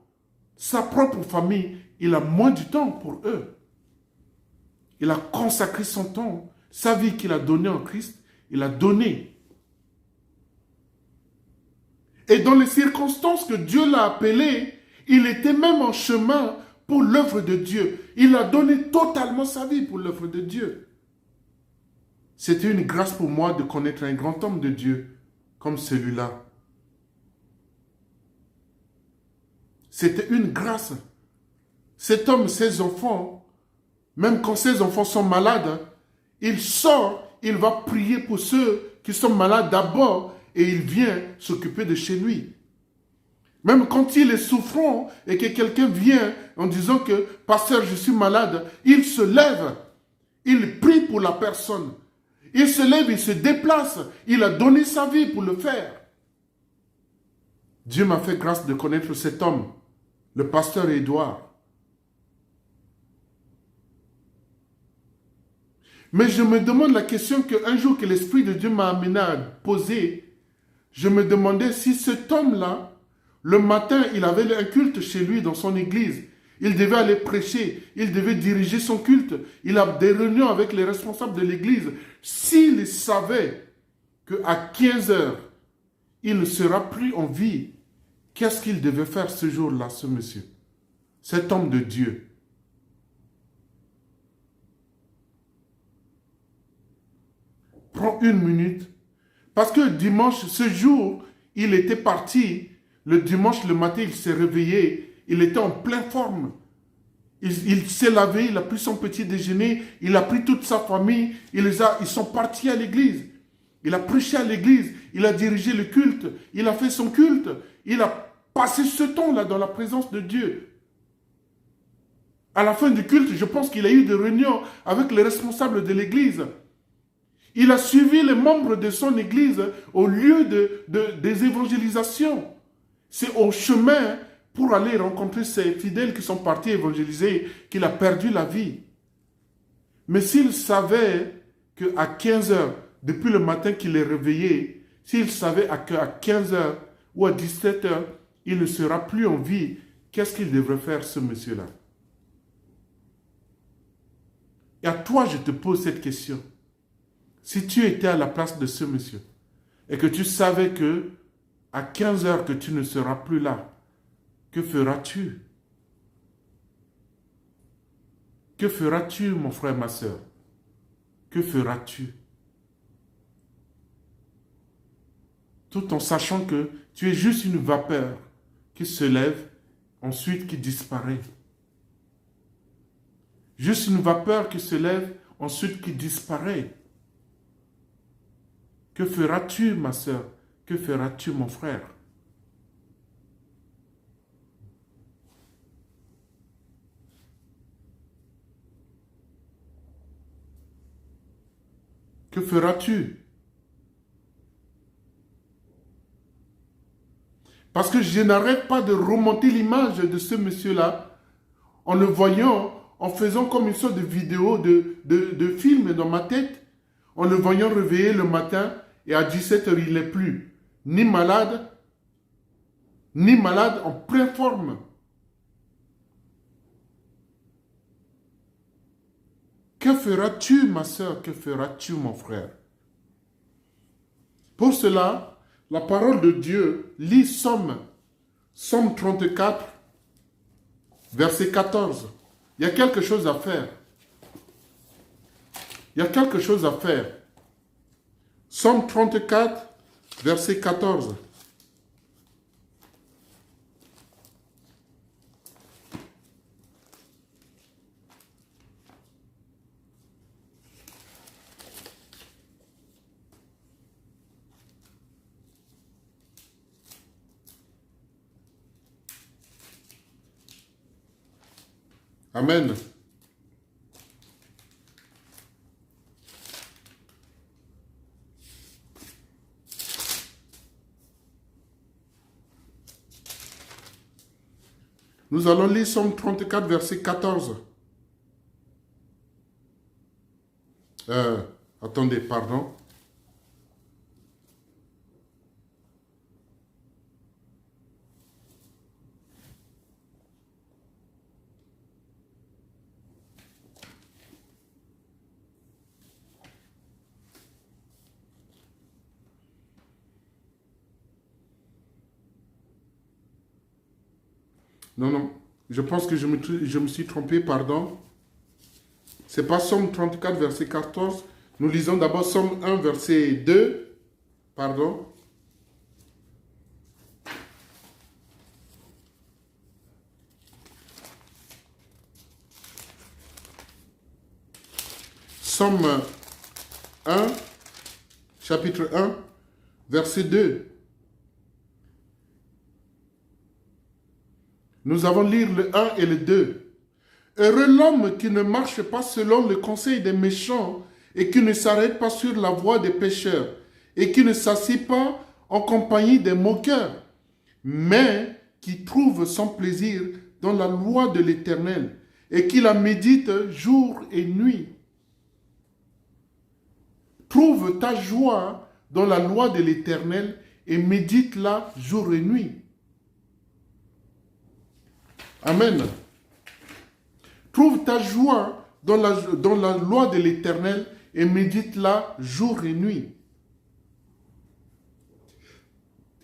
sa propre famille, il a moins du temps pour eux. Il a consacré son temps, sa vie qu'il a donnée en Christ, il a donné. Et dans les circonstances que Dieu l'a appelé, il était même en chemin pour l'œuvre de Dieu. Il a donné totalement sa vie pour l'œuvre de Dieu. C'était une grâce pour moi de connaître un grand homme de Dieu comme celui-là. C'était une grâce. Cet homme, ses enfants, même quand ses enfants sont malades, il sort, il va prier pour ceux qui sont malades d'abord et il vient s'occuper de chez lui. Même quand il est souffrant et que quelqu'un vient en disant que « Pasteur, je suis malade », il se lève, il prie pour la personne. Il se lève, il se déplace, il a donné sa vie pour le faire. Dieu m'a fait grâce de connaître cet homme, le pasteur Édouard. Mais je me demande la question qu'un jour que l'Esprit de Dieu m'a amené à poser, je me demandais si cet homme-là, le matin, il avait un culte chez lui dans son église. Il devait aller prêcher, il devait diriger son culte. Il a des réunions avec les responsables de l'église. S'il savait qu'à 15 heures, il ne sera plus en vie, qu'est-ce qu'il devait faire ce jour-là, ce monsieur? Cet homme de Dieu. Prends une minute. Parce que dimanche, ce jour, il était parti. Le dimanche, le matin, il s'est réveillé. Il était en pleine forme. Il s'est lavé, il a pris son petit déjeuner, il a pris toute sa famille, ils sont partis à l'église. Il a prêché à l'église, il a dirigé le culte, il a fait son culte. Il a passé ce temps-là dans la présence de Dieu. À la fin du culte, je pense qu'il a eu des réunions avec les responsables de l'église. Il a suivi les membres de son église au lieu des évangélisations. C'est au chemin pour aller rencontrer ces fidèles qui sont partis évangéliser qu'il a perdu la vie. Mais s'il savait qu'à 15 heures, depuis le matin qu'il est réveillé, s'il savait qu'à 15 heures ou à 17 heures, il ne sera plus en vie, qu'est-ce qu'il devrait faire ce monsieur-là? Et à toi, je te pose cette question. Si tu étais à la place de ce monsieur et que tu savais que à 15 heures que tu ne seras plus là, que feras-tu? Que feras-tu, mon frère, ma soeur? Que feras-tu? Tout en sachant que tu es juste une vapeur qui se lève, ensuite qui disparaît. Juste une vapeur qui se lève, ensuite qui disparaît. Que feras-tu, ma soeur? Que feras-tu, mon frère? Que feras-tu? Parce que je n'arrête pas de remonter l'image de ce monsieur-là en le voyant, en faisant comme une sorte de vidéo, de film dans ma tête, en le voyant réveiller le matin et à 17 heures, il n'est plus ni malade en pleine forme. Que feras-tu, ma soeur? Que feras-tu, mon frère? Pour cela, la parole de Dieu, lit Somme 34, verset 14. Il y a quelque chose à faire. Il y a quelque chose à faire. Somme 34, verset 14. Amen. Nous allons lire Somme 34, verset 14. Attendez, pardon. Non, non. Je pense que je me suis trompé, pardon. Ce n'est pas Somme 34, verset 14. Nous lisons d'abord Somme 1, verset 2. Pardon. Somme 1, chapitre 1, verset 2. Nous allons lire le 1 et le 2. Heureux l'homme qui ne marche pas selon le conseil des méchants et qui ne s'arrête pas sur la voie des pécheurs et qui ne s'assied pas en compagnie des moqueurs, mais qui trouve son plaisir dans la loi de l'Éternel et qui la médite jour et nuit. Trouve ta joie dans la loi de l'Éternel et médite-la jour et nuit. Amen. Trouve ta joie dans la loi de l'Éternel et médite-la jour et nuit.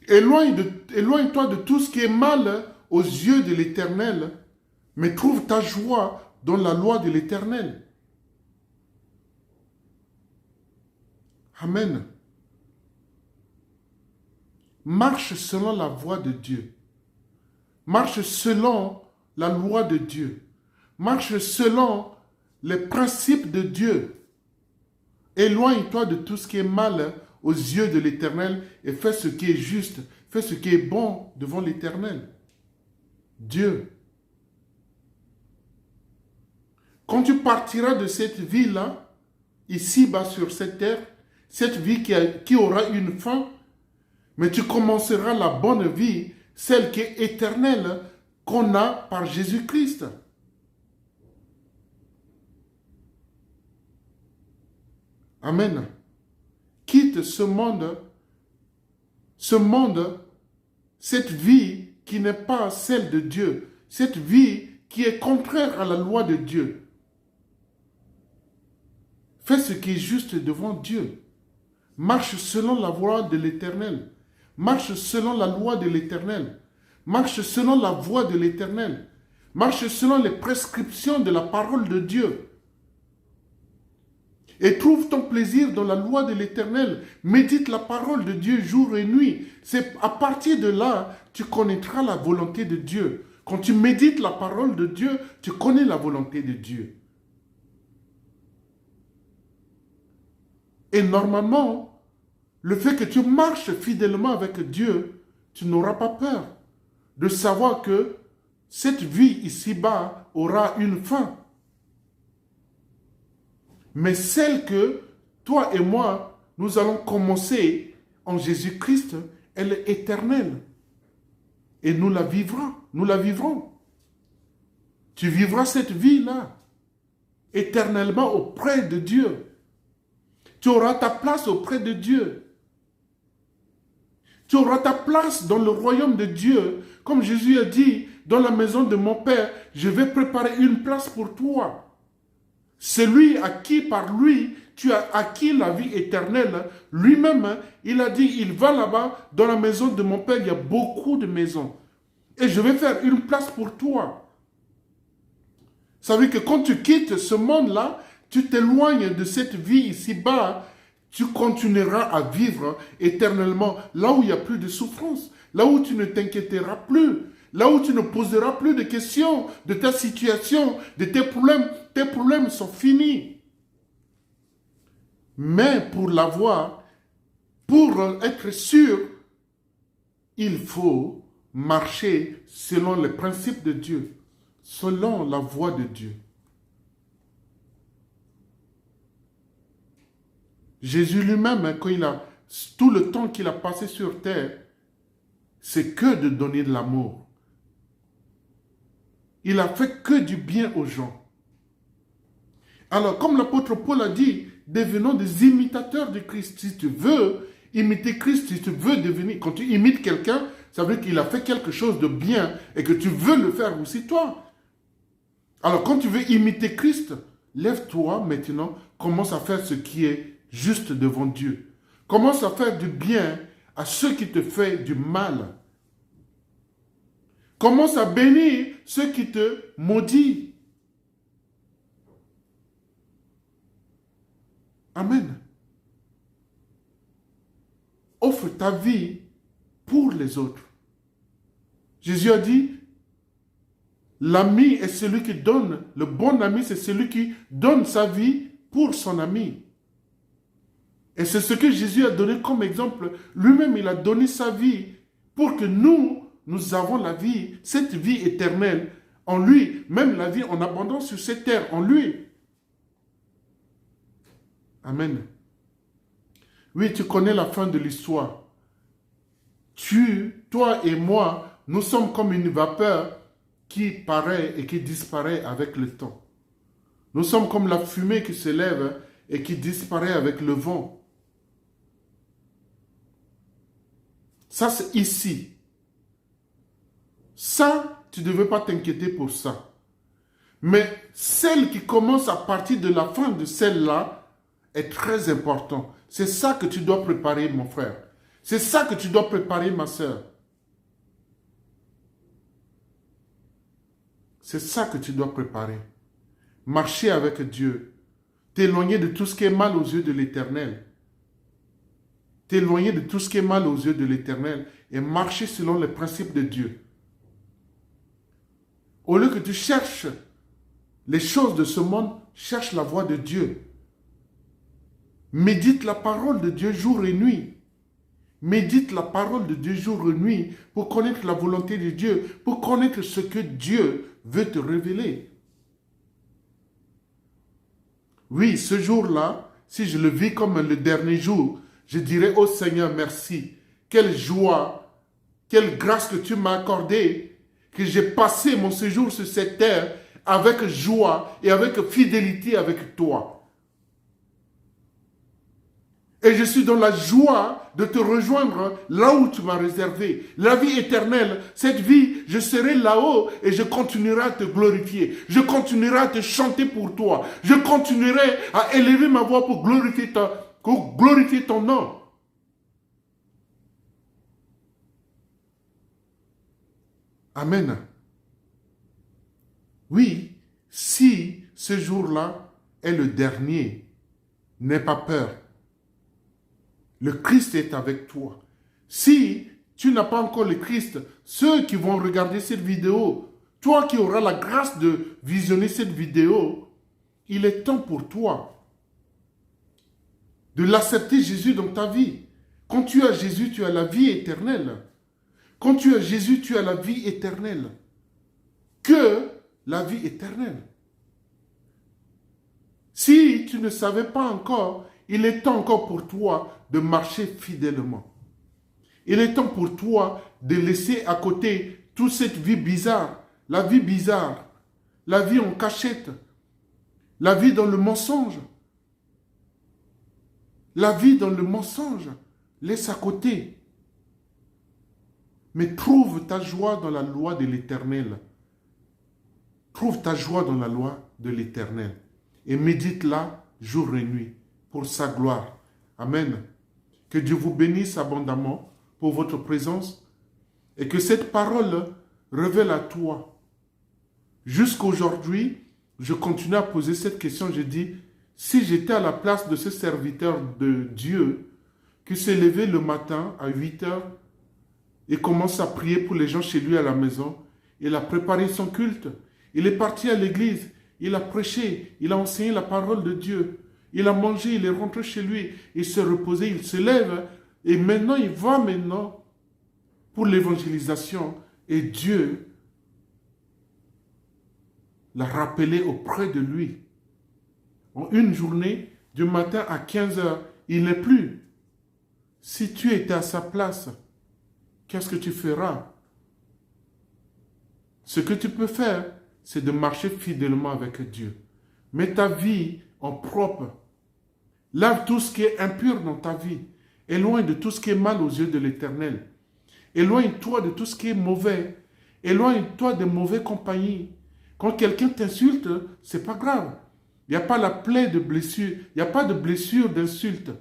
Éloigne-toi de tout ce qui est mal aux yeux de l'Éternel, mais trouve ta joie dans la loi de l'Éternel. Amen. Marche selon la voie de Dieu. Marche selon la loi de Dieu. Marche selon les principes de Dieu. Éloigne-toi de tout ce qui est mal aux yeux de l'Éternel et fais ce qui est juste, fais ce qui est bon devant l'Éternel. Dieu. Quand tu partiras de cette vie-là, ici-bas sur cette terre, cette vie qui aura une fin, mais tu commenceras la bonne vie, celle qui est éternelle, qu'on a par Jésus-Christ. Amen. Quitte ce monde, cette vie qui n'est pas celle de Dieu, cette vie qui est contraire à la loi de Dieu. Fais ce qui est juste devant Dieu. Marche selon la voie de l'Éternel. Marche selon la loi de l'Éternel. Marche selon la voie de l'Éternel. Marche selon les prescriptions de la parole de Dieu. Et trouve ton plaisir dans la loi de l'Éternel. Médite la parole de Dieu jour et nuit. C'est à partir de là, tu connaîtras la volonté de Dieu. Quand tu médites la parole de Dieu, tu connais la volonté de Dieu. Et normalement, le fait que tu marches fidèlement avec Dieu, tu n'auras pas peur de savoir que cette vie ici-bas aura une fin. Mais celle que toi et moi, nous allons commencer en Jésus-Christ, elle est éternelle. Et nous la vivrons. Nous la vivrons. Tu vivras cette vie-là éternellement auprès de Dieu. Tu auras ta place auprès de Dieu. Tu auras ta place dans le royaume de Dieu. Comme Jésus a dit, dans la maison de mon Père, je vais préparer une place pour toi. Celui à qui, par lui, tu as acquis la vie éternelle, lui-même, il a dit, il va là-bas, dans la maison de mon Père, il y a beaucoup de maisons. Et je vais faire une place pour toi. Ça veut dire que quand tu quittes ce monde-là, tu t'éloignes de cette vie ici-bas, tu continueras à vivre éternellement là où il n'y a plus de souffrance, là où tu ne t'inquiéteras plus, là où tu ne poseras plus de questions de ta situation, de tes problèmes sont finis. Mais pour l'avoir, pour être sûr, il faut marcher selon les principes de Dieu, selon la voie de Dieu. Jésus lui-même, quand il a tout le temps qu'il a passé sur terre, c'est que de donner de l'amour. Il a fait que du bien aux gens. Alors, comme l'apôtre Paul a dit, devenons des imitateurs de Christ. Si tu veux imiter Christ, si tu veux devenir, quand tu imites quelqu'un, ça veut dire qu'il a fait quelque chose de bien et que tu veux le faire aussi toi. Alors, quand tu veux imiter Christ, lève-toi maintenant, commence à faire ce qui est juste devant Dieu. Commence à faire du bien à ceux qui te font du mal. Commence à bénir ceux qui te maudissent. Amen. Offre ta vie pour les autres. Jésus a dit, l'ami est celui qui donne. Le bon ami, c'est celui qui donne sa vie pour son ami. Et c'est ce que Jésus a donné comme exemple. Lui-même, il a donné sa vie pour que nous avons la vie, cette vie éternelle en lui. Même la vie en abondance sur cette terre, en lui. Amen. Oui, tu connais la fin de l'histoire. Toi et moi, nous sommes comme une vapeur qui paraît et qui disparaît avec le temps. Nous sommes comme la fumée qui se lève et qui disparaît avec le vent. Ça, c'est ici. Ça, tu ne devais pas t'inquiéter pour ça. Mais celle qui commence à partir de la fin de celle-là est très importante. C'est ça que tu dois préparer, mon frère. C'est ça que tu dois préparer, ma soeur. C'est ça que tu dois préparer. Marcher avec Dieu. T'éloigner de tout ce qui est mal aux yeux de l'Éternel. T'éloigner de tout ce qui est mal aux yeux de l'Éternel et marcher selon les principes de Dieu. Au lieu que tu cherches les choses de ce monde, cherche la voie de Dieu. Médite la parole de Dieu jour et nuit. Médite la parole de Dieu jour et nuit pour connaître la volonté de Dieu, pour connaître ce que Dieu veut te révéler. Oui, ce jour-là, si je le vis comme le dernier jour, je dirais, oh Seigneur, merci. Quelle joie, quelle grâce que tu m'as accordée, que j'ai passé mon séjour sur cette terre avec joie et avec fidélité avec toi. Et je suis dans la joie de te rejoindre là où tu m'as réservé. La vie éternelle, cette vie, je serai là-haut et je continuerai à te glorifier. Je continuerai à te chanter pour toi. Je continuerai à élever ma voix pour glorifier ton nom. Amen. Oui, si ce jour-là est le dernier, n'aie pas peur. Le Christ est avec toi. Si tu n'as pas encore le Christ, ceux qui vont regarder cette vidéo, toi qui auras la grâce de visionner cette vidéo, il est temps pour toi de l'accepter Jésus dans ta vie. Quand tu as Jésus, tu as la vie éternelle. Quand tu as Jésus, tu as la vie éternelle. Que la vie éternelle. Si tu ne savais pas encore, il est temps encore pour toi de marcher fidèlement. Il est temps pour toi de laisser à côté toute cette vie bizarre, la vie en cachette, la vie dans le mensonge. La vie dans le mensonge, laisse à côté. Mais trouve ta joie dans la loi de l'Éternel. Trouve ta joie dans la loi de l'Éternel. Et médite-la jour et nuit pour sa gloire. Amen. Que Dieu vous bénisse abondamment pour votre présence et que cette parole révèle à toi. Jusqu'aujourd'hui, je continue à poser cette question. Je dis, si j'étais à la place de ce serviteur de Dieu qui s'est levé le matin à 8 heures et commence à prier pour les gens chez lui à la maison, il a préparé son culte, il est parti à l'église, il a prêché, il a enseigné la parole de Dieu, il a mangé, il est rentré chez lui, il s'est reposé, il se lève et maintenant il va pour l'évangélisation et Dieu l'a rappelé auprès de lui. En une journée, du matin à 15 heures, il n'est plus. Si tu étais à sa place, qu'est-ce que tu feras? Ce que tu peux faire, c'est de marcher fidèlement avec Dieu. Mets ta vie en propre. Lave tout ce qui est impur dans ta vie. Éloigne de tout ce qui est mal aux yeux de l'Éternel. Éloigne-toi de tout ce qui est mauvais. Éloigne-toi des mauvaises compagnies. Quand quelqu'un t'insulte, c'est pas grave. Il n'y a pas la plaie de blessure. Il n'y a pas de blessure d'insulte.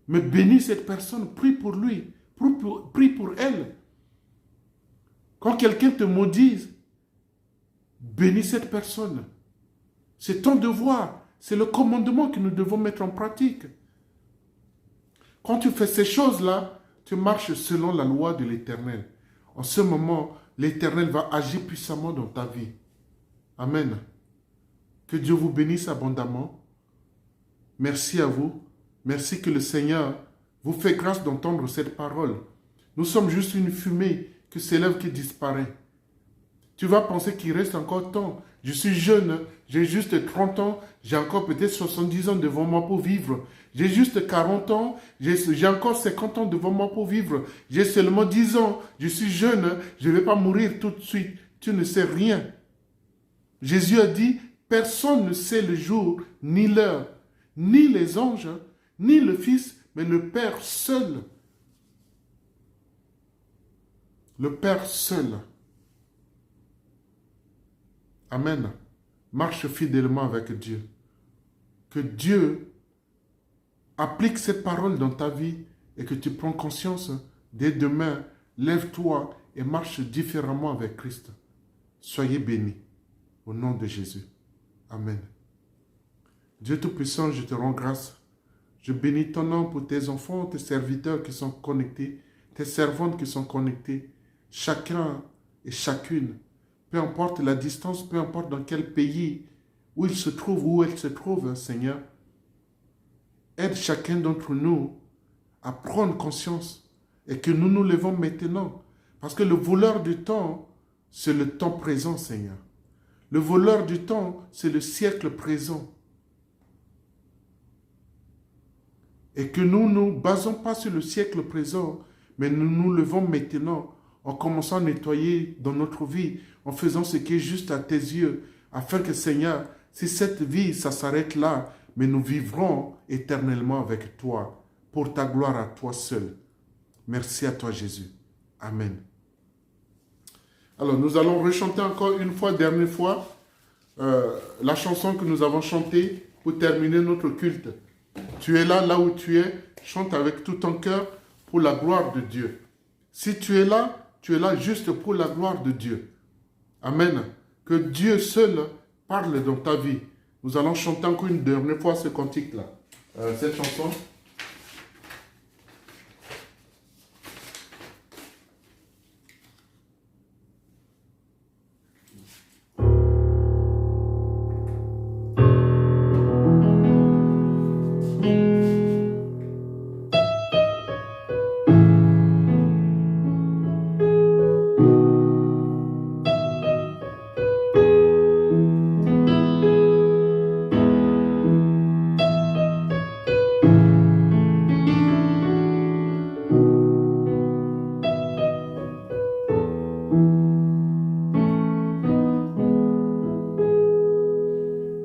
Mais bénis cette personne. Prie pour lui. Prie pour elle. Quand quelqu'un te maudise, bénis cette personne. C'est ton devoir. C'est le commandement que nous devons mettre en pratique. Quand tu fais ces choses-là, tu marches selon la loi de l'Éternel. En ce moment, l'Éternel va agir puissamment dans ta vie. Amen. Que Dieu vous bénisse abondamment. Merci à vous. Merci que le Seigneur vous fait grâce d'entendre cette parole. Nous sommes juste une fumée qui s'élève, qui disparaît. Tu vas penser qu'il reste encore temps. Je suis jeune, j'ai juste 30 ans, j'ai encore peut-être 70 ans devant moi pour vivre. J'ai juste 40 ans, j'ai encore 50 ans devant moi pour vivre. J'ai seulement 10 ans, je suis jeune, je ne vais pas mourir tout de suite. Tu ne sais rien. Jésus a dit, personne ne sait le jour ni l'heure, ni les anges, ni le Fils, mais le Père seul. Le Père seul. Amen. Marche fidèlement avec Dieu. Que Dieu applique cette parole dans ta vie et que tu prends conscience dès demain. Lève-toi et marche différemment avec Christ. Soyez bénis. Au nom de Jésus. Amen. Dieu Tout-Puissant, je te rends grâce. Je bénis ton nom pour tes enfants, tes serviteurs qui sont connectés, tes servantes qui sont connectées, chacun et chacune. Peu importe la distance, peu importe dans quel pays, où il se trouve, où elle se trouve, Seigneur. Aide chacun d'entre nous à prendre conscience et que nous nous levons maintenant. Parce que le voleur du temps, c'est le temps présent, Seigneur. Le voleur du temps, c'est le siècle présent. Et que nous ne nous basons pas sur le siècle présent, mais nous nous levons maintenant en commençant à nettoyer dans notre vie, en faisant ce qui est juste à tes yeux, afin que, Seigneur, si cette vie, ça s'arrête là, mais nous vivrons éternellement avec toi, pour ta gloire à toi seul. Merci à toi, Jésus. Amen. Alors, nous allons rechanter encore une fois, dernière fois, la chanson que nous avons chantée pour terminer notre culte. Tu es là, là où tu es, chante avec tout ton cœur pour la gloire de Dieu. Si tu es là juste pour la gloire de Dieu. Amen. Que Dieu seul parle dans ta vie. Nous allons chanter encore une dernière fois ce cantique-là. Cette chanson.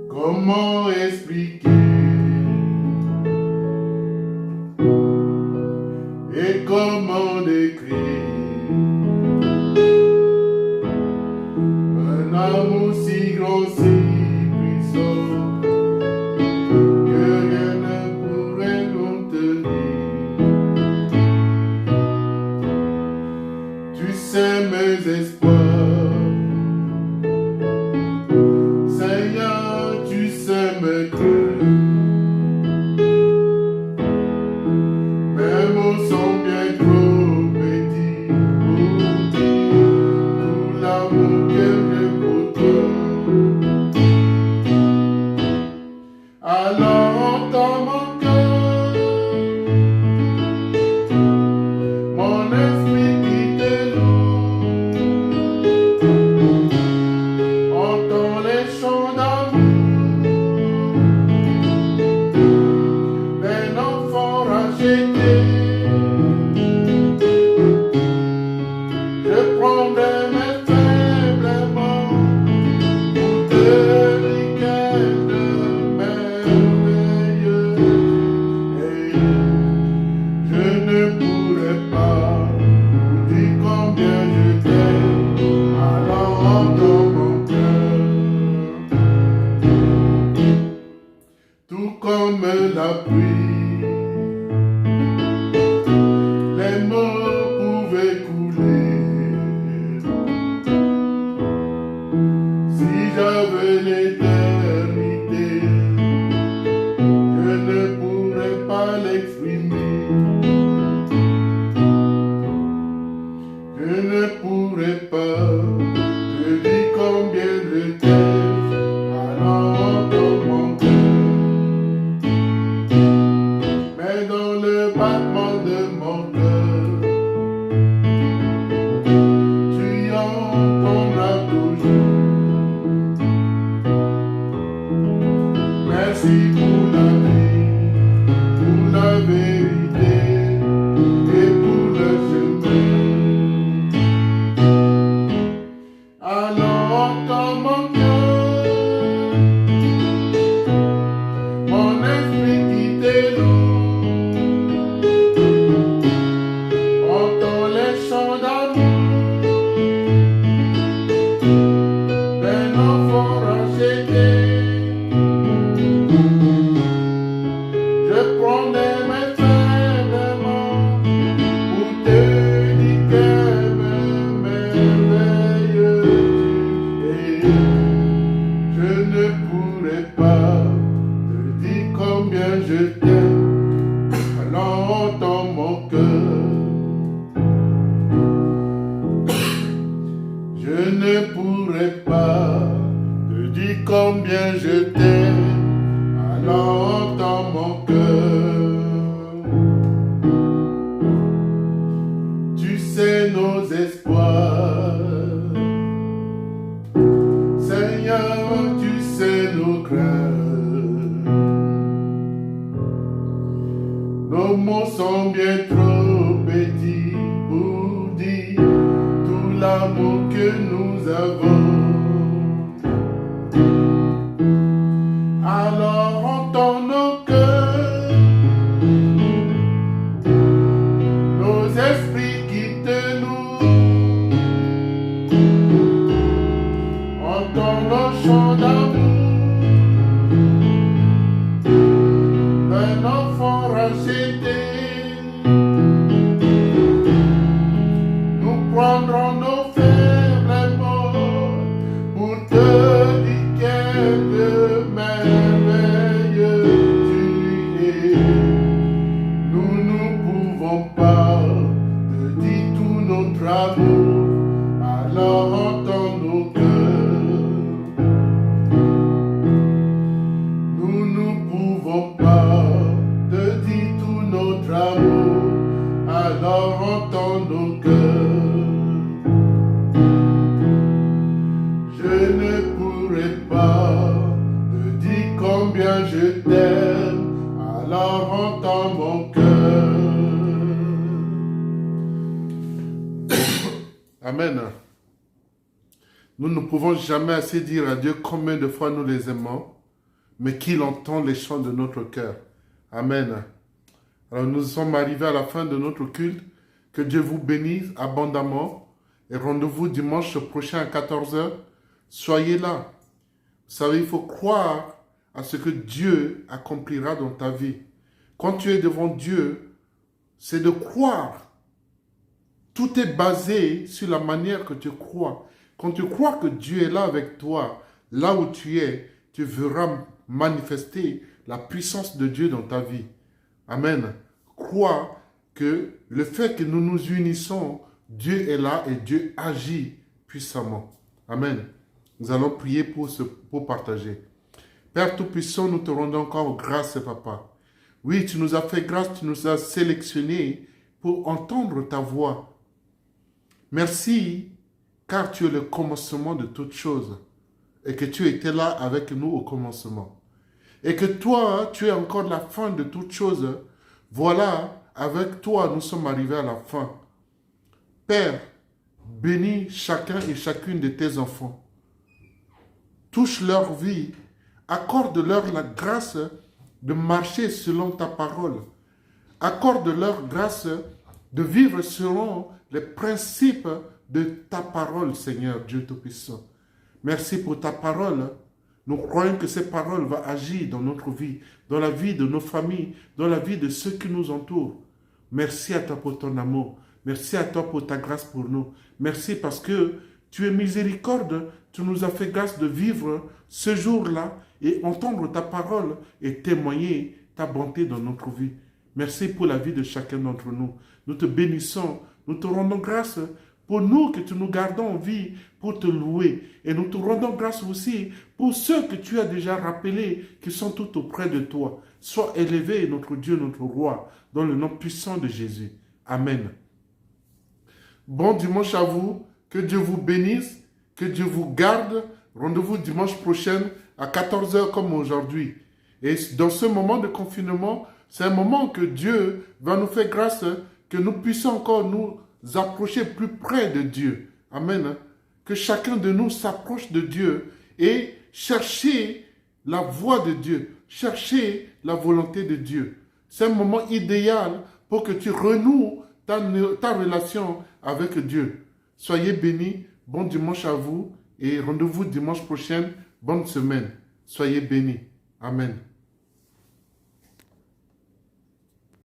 Comment expliquer et comment décrire un amour si grand, si puissant que rien ne pourrait contenir. Tu sais mes espoirs, Seigneur, tu sais mes cœurs. Mes mots sont bien trop petits pour dire tout l'amour que j'ai pour toi. Alors entends mon cœur, mon esprit qui te loue. Entends les chants d'amour d'un enfant racheté. Je prendrai mes faibles mots pour te dire qu'elle est merveilleuse. Et je ne pourrai pas vous dire combien je t'aime. Alors entends mon cœur, tout comme la pluie. Les mots pouvaient couler. Si j'avais l'éternité, je ne pourrais pas l'exprimer. Je ne pourrais pas te dire combien je t'aime. Alors entends mon cœur, mais dans le battement de mon cœur, tu entendras toujours. Merci pour la vie, pour la vérité et pour le chemin. Alors entends mon cœur, mon esprit qui t'éloue. Entends les chants d'amour d'un enfant racheté. Je prendrai mes faibles mots pour te dire qu'elle est merveilleuse. Et je ne pourrai pas te dire combien je t'aime. Alors entends mon cœur. Je ne pourrai pas te dire combien je t'aime. Alors entends mon cœur. Tu sais nos espoirs, Seigneur, tu sais nos craintes. Nos mots sont bien trop petits pour dire tout l'amour que nous avons. Alors entends racheter. Nous prendrons nos faibles mots pour te dire quel merveilleux tu es. Nous ne pouvons pas te dire tout notre amour, alors entends nos cœurs. Nous ne pouvons pas te dire tout notre amour, alors entends nos cœurs. Je ne pourrai pas te dire combien je t'aime, alors entends mon cœur. Amen. Nous ne pouvons jamais assez dire à Dieu combien de fois nous les aimons, mais qu'il entend les chants de notre cœur. Amen. Alors nous sommes arrivés à la fin de notre culte. Que Dieu vous bénisse abondamment. Et rendez-vous dimanche prochain à 14h. Soyez là. Vous savez, il faut croire à ce que Dieu accomplira dans ta vie. Quand tu es devant Dieu, c'est de croire. Tout est basé sur la manière que tu crois. Quand tu crois que Dieu est là avec toi, là où tu es, tu verras manifester la puissance de Dieu dans ta vie. Amen. Crois que le fait que nous nous unissons, Dieu est là et Dieu agit puissamment. Amen. Nous allons prier pour partager. Père Tout-Puissant, nous te rendons encore grâce, Papa. Oui, tu nous as fait grâce, tu nous as sélectionnés pour entendre ta voix. Merci, car tu es le commencement de toutes choses et que tu étais là avec nous au commencement. Et que toi, tu es encore la fin de toutes choses. Voilà, avec toi, nous sommes arrivés à la fin. Père, bénis chacun et chacune de tes enfants. Touche leur vie. Accorde-leur la grâce de marcher selon ta parole. Accorde-leur grâce de vivre selon les principes de ta parole, Seigneur Dieu Tout-Puissant. Merci pour ta parole. Nous croyons que ces paroles vont agir dans notre vie, dans la vie de nos familles, dans la vie de ceux qui nous entourent. Merci à toi pour ton amour. Merci à toi pour ta grâce pour nous. Merci parce que tu es miséricorde. Tu nous as fait grâce de vivre ce jour-là et entendre ta parole et témoigner ta bonté dans notre vie. Merci pour la vie de chacun d'entre nous. Nous te bénissons. Nous te rendons grâce pour nous que tu nous gardons en vie pour te louer. Et nous te rendons grâce aussi pour ceux que tu as déjà rappelés qui sont tout auprès de toi. Sois élevé, notre Dieu, notre roi, dans le nom puissant de Jésus. Amen. Bon dimanche à vous. Que Dieu vous bénisse. Que Dieu vous garde. Rendez-vous dimanche prochain à 14h comme aujourd'hui. Et dans ce moment de confinement, c'est un moment que Dieu va nous faire grâce que nous puissions encore nous approcher plus près de Dieu. Amen. Que chacun de nous s'approche de Dieu et chercher la voie de Dieu, chercher la volonté de Dieu. C'est un moment idéal pour que tu renoues ta relation avec Dieu. Soyez bénis, bon dimanche à vous et rendez-vous dimanche prochain, bonne semaine. Soyez bénis. Amen.